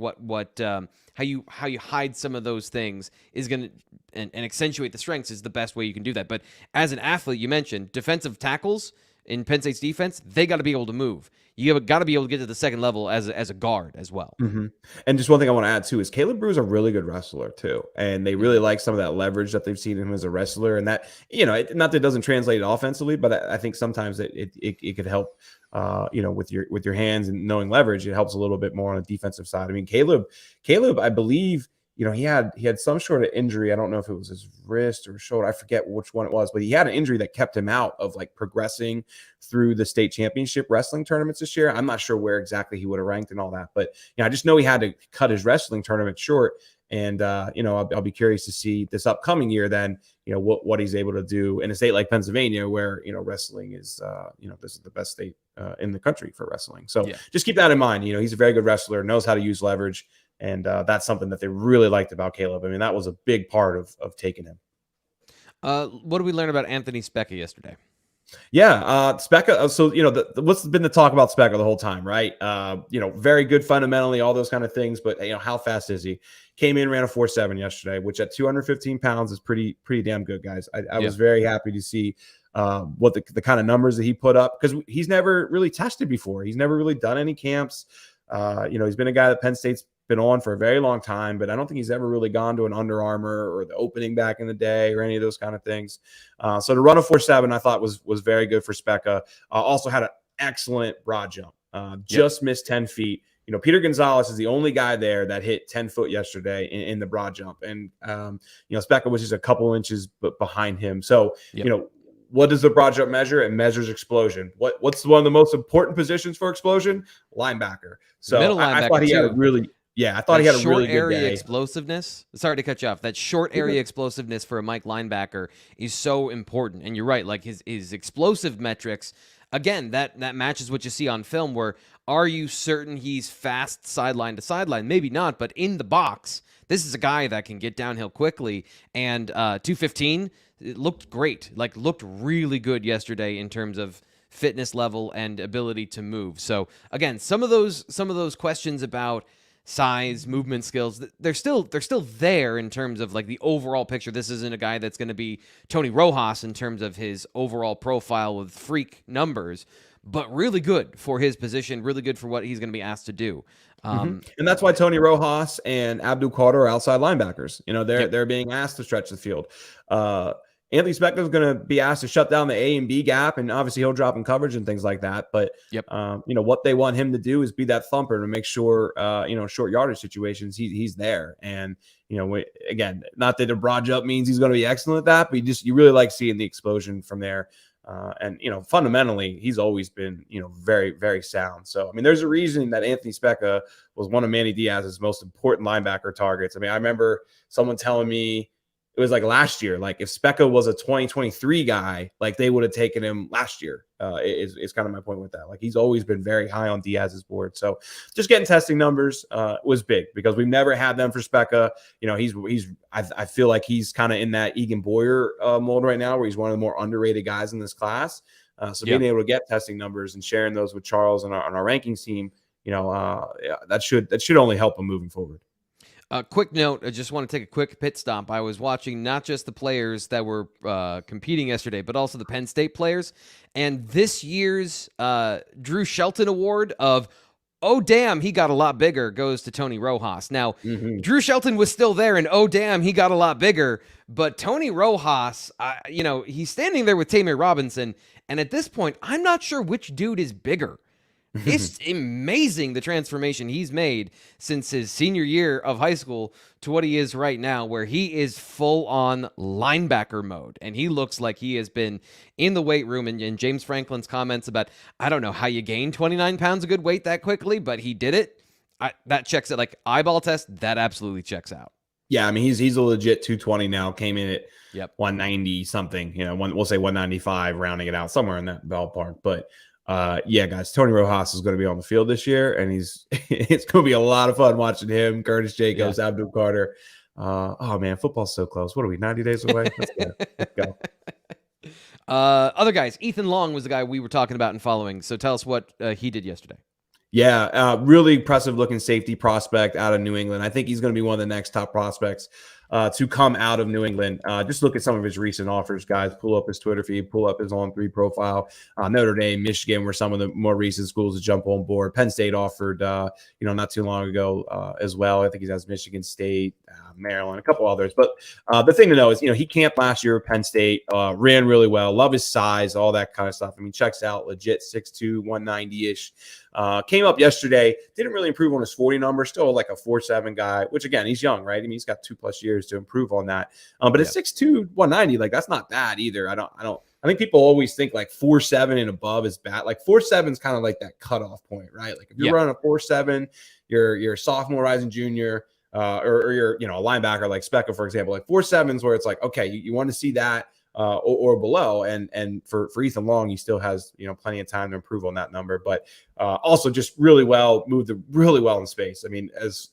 how you hide some of those things is going to and accentuate the strengths is the best way you can do that. But as an athlete, you mentioned defensive tackles in Penn State's defense, they got to be able to move. You got to be able to get to the second level as a guard as well. Mm-hmm. And just one thing I want to add too is Caleb Brewer's a really good wrestler too, and they really like some of that leverage that they've seen in him as a wrestler. And that not that it doesn't translate offensively, but I think sometimes it could help. With your hands and knowing leverage, it helps a little bit more on the defensive side. I mean, Caleb, I believe. He had some sort of injury. I don't know if it was his wrist or shoulder. I forget which one it was, but he had an injury that kept him out of like progressing through the state championship wrestling tournaments this year. I'm not sure where exactly he would have ranked and all that, but I just know he had to cut his wrestling tournament short. And I'll be curious to see this upcoming year then, what he's able to do in a state like Pennsylvania, where wrestling is this is the best state in the country for wrestling. So just keep that in mind. He's a very good wrestler, knows how to use leverage. And that's something that they really liked about Caleb. I mean, that was a big part of taking him. What did we learn about Anthony Specca yesterday? Yeah, Specca. So, what's been the talk about Specca the whole time, right? Very good fundamentally, all those kind of things. But, how fast is he? Came in, ran a 4.7 yesterday, which at 215 pounds is pretty damn good, guys. I was very happy to see what the kind of numbers that he put up, because he's never really tested before. He's never really done any camps. He's been a guy that Penn State's been on for a very long time, but I don't think he's ever really gone to an Under Armour or the opening back in the day or any of those kind of things. So to run a 4.7, I thought was very good for Specca. Also had an excellent broad jump. Just missed 10 feet. Peter Gonzalez is the only guy there that hit 10 foot yesterday in the broad jump. And, Specca was just a couple inches behind him. So, what does the broad jump measure? It measures explosion. What's one of the most important positions for explosion? Linebacker. So middle linebacker I thought he had a really I thought he had a really good short area day. Explosiveness. Sorry to cut you off. That short area explosiveness for a Mike linebacker is so important. And you're right, like his explosive metrics, again, that matches what you see on film, where are you certain he's fast sideline to sideline? Maybe not, but in the box, this is a guy that can get downhill quickly. And 215, it looked great, looked really good yesterday in terms of fitness level and ability to move. So again, some of those questions about size, movement skills, they're still there in terms of the overall picture. This isn't a guy that's going to be Tony Rojas in terms of his overall profile with freak numbers, but really good for his position, really good for what he's going to be asked to do. And that's why Tony Rojas and Abdul Carter are outside linebackers. They're being asked to stretch the field. Anthony Specca is going to be asked to shut down the A and B gap, and obviously he'll drop in coverage and things like that. But what they want him to do is be that thumper to make sure, short yardage situations, he's there. And again, not that a broad jump means he's going to be excellent at that, but you really like seeing the explosion from there. And fundamentally, he's always been very, very sound. So I mean, there's a reason that Anthony Specca was one of Manny Diaz's most important linebacker targets. I mean, I remember someone telling me, it was last year, if Specca was a 2023 guy, they would have taken him last year. Is kind of my point with that. He's always been very high on Diaz's board. So just getting testing numbers was big, because we've never had them for Specca. I feel like he's kind of in that Egan Boyer mold right now, where he's one of the more underrated guys in this class. Being able to get testing numbers and sharing those with Charles and our rankings team, that should only help him moving forward. Quick note, I just want to take a quick pit stop. I was watching not just the players that were competing yesterday, but also the Penn State players. And this year's Drew Shelton Award of, oh, damn, he got a lot bigger, goes to Tony Rojas. Now, Drew Shelton was still there, and oh, damn, he got a lot bigger. But Tony Rojas, he's standing there with Tamir Robinson. And at this point, I'm not sure which dude is bigger. It's amazing the transformation he's made since his senior year of high school to what he is right now, where he is full-on linebacker mode. And he looks like he has been in the weight room. And James Franklin's comments about, I don't know how you gain 29 pounds of good weight that quickly, but he did it. That checks it. Eyeball test, that absolutely checks out. Yeah, I mean, he's a legit 220 now. Came in at 190 something. We'll say 195, rounding it out somewhere in that ballpark. But Yeah, guys, Tony Rojas is going to be on the field this year, and it's going to be a lot of fun watching him, Curtis Jacobs, Abdul Carter. Oh man, football's so close. What are we, 90 days away? Let's go. Other guys, Ethan Long was the guy we were talking about and following. So tell us what he did yesterday. Yeah, really impressive looking safety prospect out of New England. I think he's going to be one of the next top prospects to come out of New England. Just look at some of his recent offers, guys. Pull up his Twitter feed, pull up his On3 profile. Notre Dame, Michigan were some of the more recent schools to jump on board. Penn State offered, not too long ago as well. I think he has Michigan State, Maryland, a couple others. But the thing to know is, he camped last year at Penn State, ran really well, love his size, all that kind of stuff. I mean, checks out legit 6'2", 190-ish. Came up yesterday, didn't really improve on his 40 number, still like a 4.7 guy, which again, he's young, right? I mean, he's got 2+ years to improve on that. But at 6'2", 190, like that's not bad either. I think people always think like 4.7 and above is bad. Like 4.7 is kind of like that cutoff point, right? Like if you're running a 4.7, you're a sophomore, rising junior, or you're, a linebacker like Specca, for example, like 4.7s where it's like, okay, you want to see that. Or below, and for Ethan Long, he still has plenty of time to improve on that number, but also just really well moved really well in space. I mean, as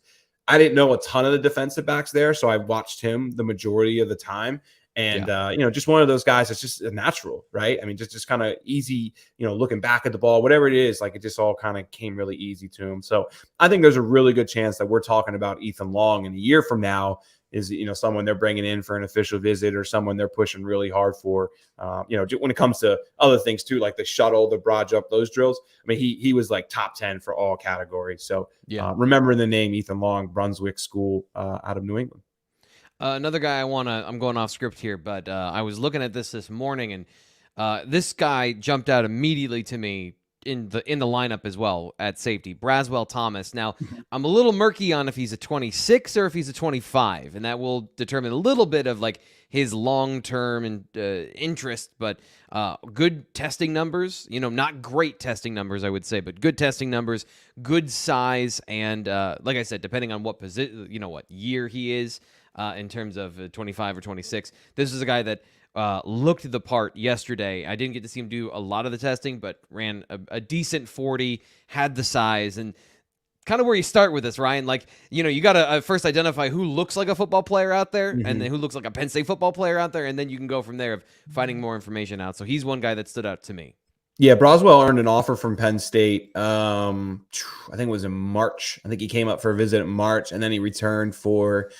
I didn't know a ton of the defensive backs there, so I watched him the majority of the time, and just one of those guys that's just a natural, right? I mean, just kind of easy, looking back at the ball, whatever it is, like it just all kind of came really easy to him. So I think there's a really good chance that we're talking about Ethan Long in a year from now. Is someone they're bringing in for an official visit or someone they're pushing really hard for, when it comes to other things too, like the shuttle, the broad jump, those drills. I mean, he was like top 10 for all categories. So remembering the name Ethan Long, Brunswick School out of New England. Another guy I'm going off script here, but I was looking at this morning, and this guy jumped out immediately to me in the lineup as well at safety, Roswell Thomas. Now, I'm a little murky on if he's a 26 or if he's a 25, and that will determine a little bit of like his long-term and interest, but good testing numbers, not great testing numbers, I would say, but good testing numbers, good size, and like I said, depending on what position, what year he is in terms of 25 or 26, this is a guy that looked the part yesterday. I didn't get to see him do a lot of the testing, but ran a decent 40, had the size, and kind of where you start with this, Ryan. Like, you got to first identify who looks like a football player out there, and then who looks like a Penn State football player out there, and then you can go from there of finding more information out. So he's one guy that stood out to me. Yeah, Roswell earned an offer from Penn State. I think it was in March. I think he came up for a visit in March, and then he returned for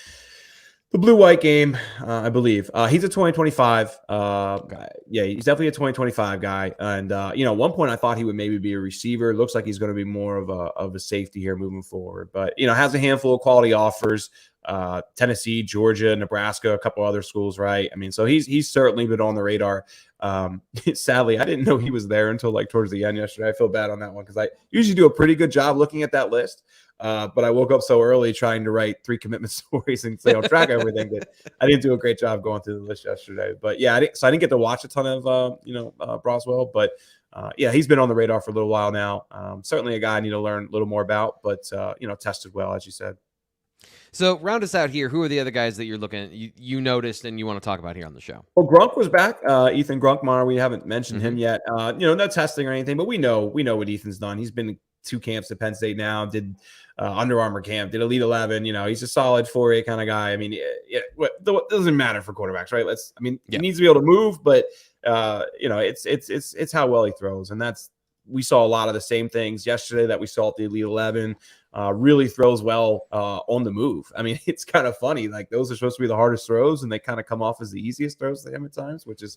the blue-white game, I believe. He's a 2025 guy. Yeah, he's definitely a 2025 guy. And, at one point I thought he would maybe be a receiver. Looks like he's going to be more of a safety here moving forward. But, has a handful of quality offers. Tennessee, Georgia, Nebraska, a couple other schools, right? I mean, so he's certainly been on the radar. Sadly, I didn't know he was there until like towards the end yesterday. I feel bad on that one because I usually do a pretty good job looking at that list. But I woke up so early trying to write 3 commitment stories and stay on track of everything that I didn't do a great job going through the list yesterday. But yeah, I didn't get to watch a ton of Roswell, but he's been on the radar for a little while now. Certainly a guy I need to learn a little more about, but tested well, as you said. So round us out here. Who are the other guys that you're looking at, you noticed and you want to talk about here on the show? Well, Gronk was back. Ethan Gronkmeyer. We haven't mentioned him yet. No testing or anything, but we know what Ethan's done. He's been 2 camps at Penn State now, did Under Armour camp, did Elite 11. He's a solid 4A kind of guy. I mean, it doesn't matter for quarterbacks, right? He needs to be able to move, but it's how well he throws. And we saw a lot of the same things yesterday that we saw at the Elite 11. Really throws well on the move. I mean, it's kind of funny. Like those are supposed to be the hardest throws, and they kind of come off as the easiest throws to him at times, which is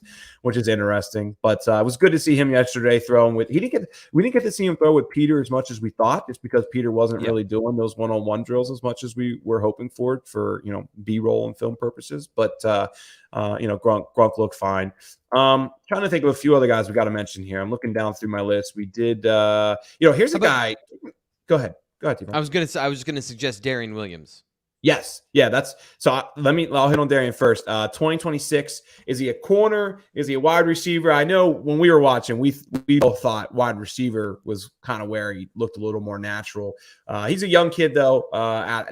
interesting. But it was good to see him yesterday throwing with. We didn't get to see him throw with Peter as much as we thought, just because Peter wasn't really doing those one-on-one drills as much as we were hoping for B-roll and film purposes. But Gronk looked fine. Trying to think of a few other guys we got to mention here. I'm looking down through my list. We did. Here's a guy. Go ahead. Go ahead, T-Bone. I was gonna suggest Darian Williams. Yes. Yeah, I'll hit on Darian first. 2026. Is he a corner? Is he a wide receiver? I know when we were watching, we both thought wide receiver was kind of where he looked a little more natural. He's a young kid though,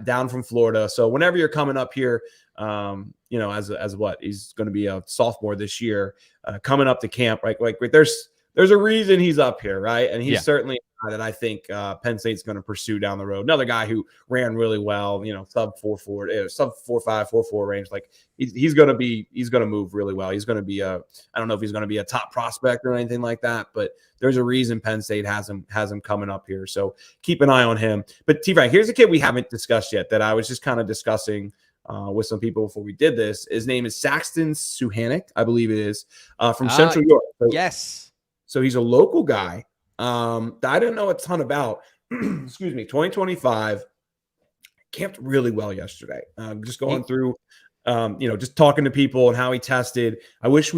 down from Florida. So whenever you're coming up here, as what he's going to be a sophomore this year, coming up to camp, right? Like there's there's a reason he's up here, right? And he's Yeah. certainly a guy that I think Penn State's going to pursue down the road. Another guy who ran really well, sub 4.4, sub 4.5, 4.4 range. Like he's going to move really well. He's going to be I don't know if he's going to be a top prospect or anything like that, but there's a reason Penn State has him coming up here. So keep an eye on him. But T-Frank, here's a kid we haven't discussed yet that I was just kind of discussing with some people before we did this. His name is Saxton Suhanik, I believe it is, from Central York. So, yes. So he's a local guy that I didn't know a ton about. Excuse me, 2025. Camped really well yesterday. Just going through, just talking to people and how he tested. I wish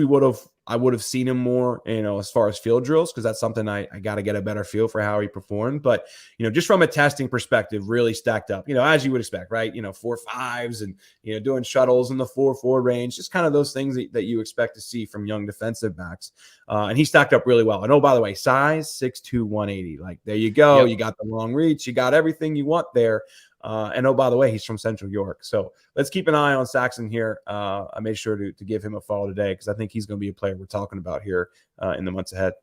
I would have seen him more, as far as field drills, because that's something I got to get a better feel for how he performed. But, just from a testing perspective, really stacked up, as you would expect, right? 4.5s and, doing shuttles in the 4.4 range, just kind of those things that you expect to see from young defensive backs. And he stacked up really well. And by the way, size 6'2", 180. Like, there you go. Yep. You got the long reach. You got everything you want there. And by the way, he's from Central York. So let's keep an eye on Saxon here. I made sure to give him a follow today because I think he's going to be a player we're talking about here in the months ahead.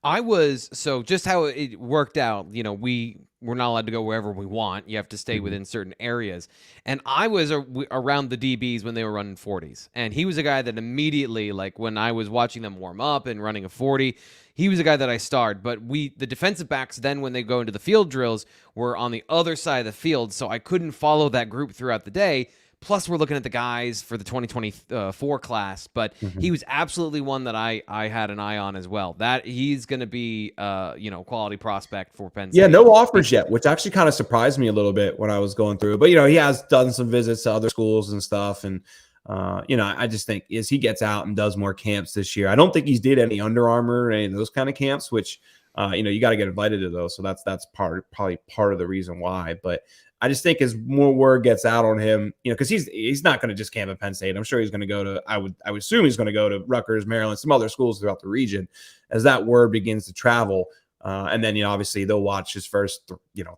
So just how it worked out, we're not allowed to go wherever we want. You have to stay within certain areas. And I was around the DBs when they were running 40s. And he was a guy that immediately, like when I was watching them warm up and running a 40, he was a guy that I starred. But the defensive backs then when they go into the field drills were on the other side of the field. So I couldn't follow that group throughout the day. Plus, we're looking at the guys for the 2024 class, but he was absolutely one that I had an eye on as well. That he's going to be, quality prospect for Penn State. Yeah, no offers yet, which actually kind of surprised me a little bit when I was going through it. But, he has done some visits to other schools and stuff. And, I just think as he gets out and does more camps this year, I don't think he's did any Under Armour or any of those kind of camps, which, you got to get invited to those. So that's probably part of the reason why. But I just think as more word gets out on him, because he's not going to just camp at Penn State. I'm sure he's going to go to, I would assume he's going to go to Rutgers, Maryland, some other schools throughout the region as that word begins to travel. And then, obviously they'll watch his first,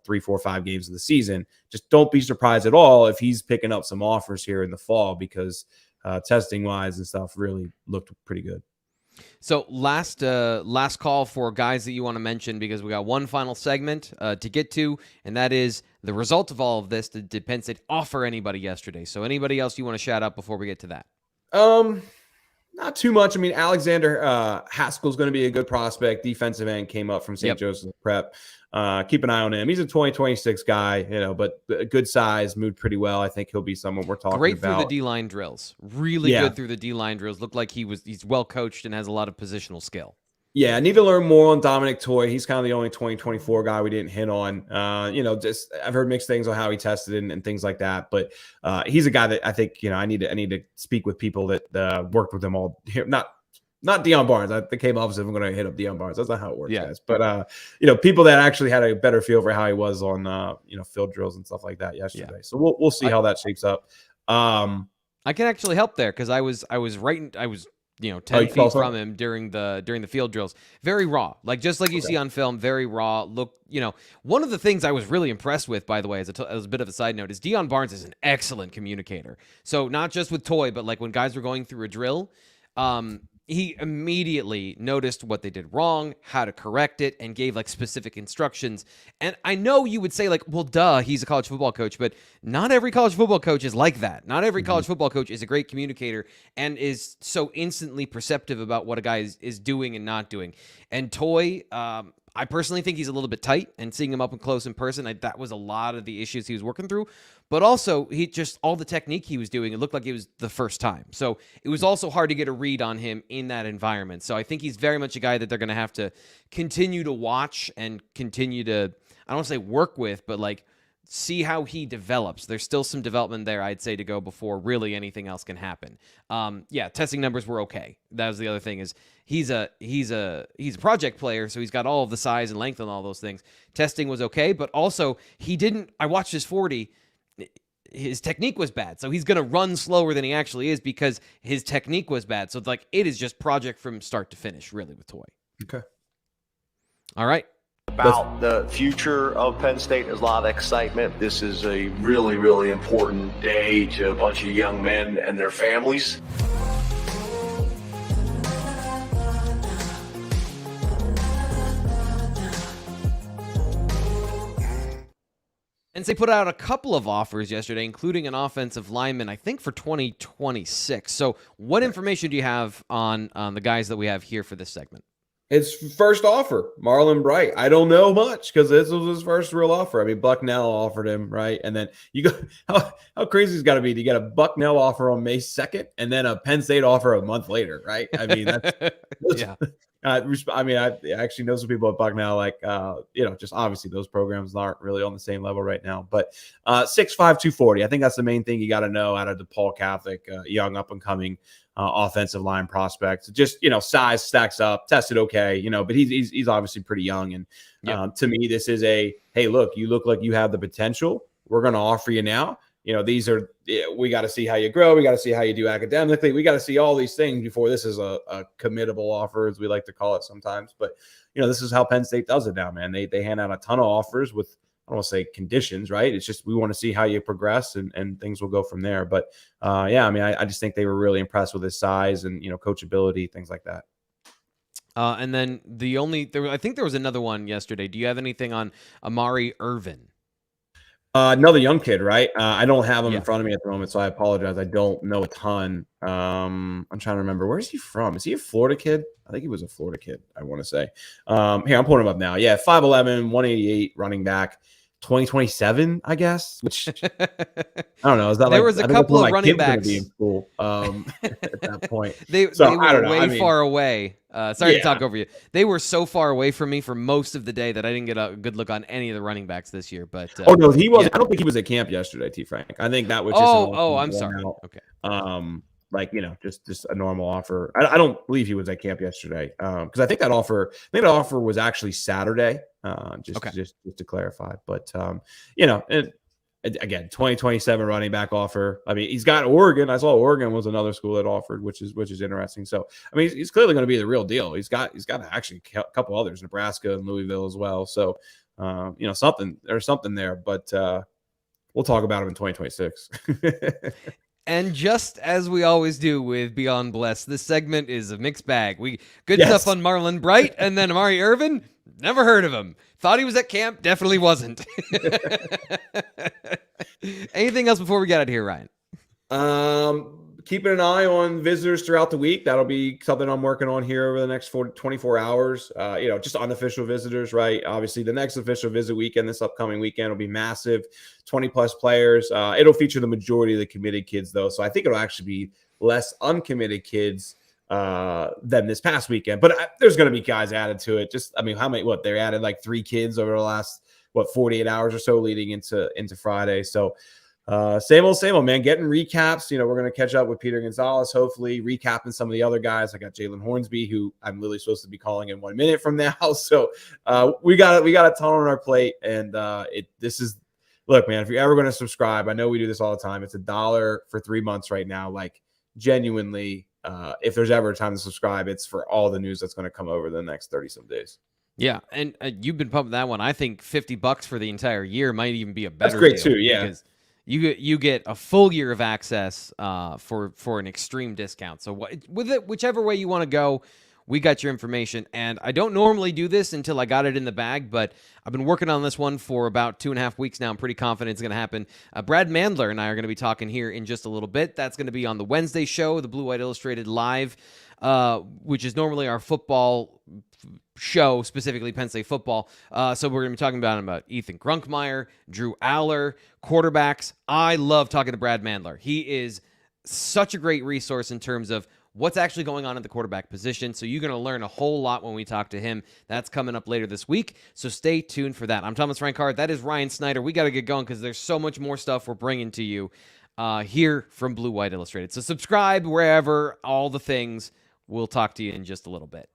3, 4, 5 games of the season. Just don't be surprised at all if he's picking up some offers here in the fall because testing wise and stuff really looked pretty good. So last call for guys that you want to mention because we got one final segment to get to, and that is the result of all of this. Did Penn State offer anybody yesterday? So anybody else you want to shout out before we get to that? Not too much. I mean, Alexander Haskell's going to be a good prospect. Defensive end came up from St. Joseph Prep. Keep an eye on him. He's a 2026 guy, but a good size, moved pretty well. I think he'll be someone we're talking Great about. Through the D-line drills. Really good through the D-line drills. Looked like he's well coached and has a lot of positional skill. Yeah, I need to learn more on Dominic Toy. He's kind of the only 2024 guy we didn't hit on. Just I've heard mixed things on how he tested and things like that. But he's a guy that I think I need to speak with people that worked with him all. Not Dion Barnes. I came off as if I'm going to hit up Dion Barnes. That's not how it works, guys. But people that actually had a better feel for how he was on field drills and stuff like that yesterday. Yeah. So we'll see how that shapes up. I can actually help there because I was 10 feet from him during the field drills. Very raw. Just like you see on film, very raw. Look, one of the things I was really impressed with, by the way, as a bit of a side note, is Dion Barnes is an excellent communicator. So not just with Toy, but when guys were going through a drill, he immediately noticed what they did wrong, how to correct it, and gave specific instructions. And I know you would say well, duh, he's a college football coach, but not every college football coach is like that. Not every college football coach is a great communicator and is so instantly perceptive about what a guy is doing and not doing. And Toy, I personally think he's a little bit tight, and seeing him up and close in person, that was a lot of the issues he was working through. But also, all the technique he was doing, it looked like it was the first time. So it was also hard to get a read on him in that environment. So I think he's very much a guy that they're going to have to continue to watch and continue to, I don't want to say work with, but see how he develops. There's still some development there, I'd say, to go before really anything else can happen. Testing numbers were okay. That was the other thing is he's a project player, so he's got all of the size and length and all those things. Testing was okay, but also I watched his 40. His technique was bad, so he's going to run slower than he actually is because his technique was bad. So it is just project from start to finish, really, with Toy. Okay. All right. About the future of Penn State, there's a lot of excitement. This is a really, really important day to a bunch of young men and their families. Penn State put out a couple of offers yesterday, including an offensive lineman, I think, for 2026. So what information do you have on the guys that we have here for this segment? His first offer, Marlon Bright. I don't know much because this was his first real offer. I mean, Bucknell offered him, right? And then you go, how crazy it's got to be to get a Bucknell offer on May 2nd and then a Penn State offer a month later, right? I mean, that's yeah. I mean, I actually know some people at Bucknell, like, just obviously those programs aren't really on the same level right now. But 6'5", 240, I think that's the main thing you got to know out of DePaul Catholic, young up and coming offensive line prospect. Just, size stacks up, tested okay, but he's obviously pretty young. And to me, this is hey, look, you look like you have the potential. We're going to offer you now. We got to see how you grow. We got to see how you do academically. We got to see all these things before this is a committable offer, as we like to call it sometimes. But, this is how Penn State does it now, man. They hand out a ton of offers with, I don't want to say conditions, right? It's just we want to see how you progress and things will go from there. But, I mean, I just think they were really impressed with his size and, coachability, things like that. And then I think there was another one yesterday. Do you have anything on Amari Irvin? Another young kid, right? I don't have him in front of me at the moment, so I apologize. I don't know a ton. I'm trying to remember. Where is he from? Is he a Florida kid? I think he was a Florida kid, I want to say. Here, I'm pulling him up now. Yeah, 5'11", 188, running back. 2027, I guess, which I don't know. Is that there was a couple of running backs in school at that point? They were way far away. Sorry to talk over you. They were so far away from me for most of the day that I didn't get a good look on any of the running backs this year. But no, he was. Yeah. I don't think he was at camp yesterday, T. Frank. I think that was just I'm sorry. Okay. Just a normal offer. I don't believe he was at camp yesterday because I think that offer was actually Saturday. Just to clarify, but again, 2027 running back offer. I mean, he's got Oregon. I saw Oregon was another school that offered, which is interesting. So I mean, he's clearly going to be the real deal. He's got actually a couple others, Nebraska and Louisville as well. So there's something there, but we'll talk about him in 2026. And just as we always do with Beyond Blessed, this segment is a mixed bag. Stuff on Marlon Bright, and then Amari Irvin, never heard of him. Thought he was at camp, definitely wasn't. Anything else before we get out of here, Ryan? Keeping an eye on visitors throughout the week. That'll be something I'm working on here over the next 24 hours. Just unofficial visitors, right? Obviously, the next official visit weekend, this upcoming weekend, will be massive, 20-plus players. It'll feature the majority of the committed kids, though. So I think it'll actually be less uncommitted kids than this past weekend. But there's going to be guys added to it. Just, I mean, how many? They added like 3 kids over the last 48 hours or so leading into Friday. So. Same old, man. Getting recaps. We're going to catch up with Peter Gonzalez, hopefully recapping some of the other guys. I got Jalen Hornsby, who I'm literally supposed to be calling in 1 minute from now. So we got a ton on our plate. And look, man, if you're ever going to subscribe, I know we do this all the time. It's $1 for 3 months right now. Like genuinely, if there's ever a time to subscribe, it's for all the news that's going to come over the next 30 some days. Yeah, and you've been pumping that one. I think $50 for the entire year might even be a better That's great deal too, yeah. Because you get a full year of access for an extreme discount. So whichever way you want to go, we got your information. And I don't normally do this until I got it in the bag, but I've been working on this one for about 2.5 weeks now. I'm pretty confident it's going to happen. Brad Mandler and I are going to be talking here in just a little bit. That's going to be on the Wednesday show, the Blue White Illustrated Live, which is normally our football show, specifically Penn State football. So we're going to be talking about Ethan Grunkmeyer, Drew Aller, quarterbacks. I love talking to Brad Mandler. He is such a great resource in terms of what's actually going on at the quarterback position. So you're going to learn a whole lot when we talk to him. That's coming up later this week. So stay tuned for that. I'm Thomas Frank Carr. That is Ryan Snyder. We got to get going because there's so much more stuff we're bringing to you here from Blue White Illustrated. So subscribe wherever, all the things. We'll talk to you in just a little bit.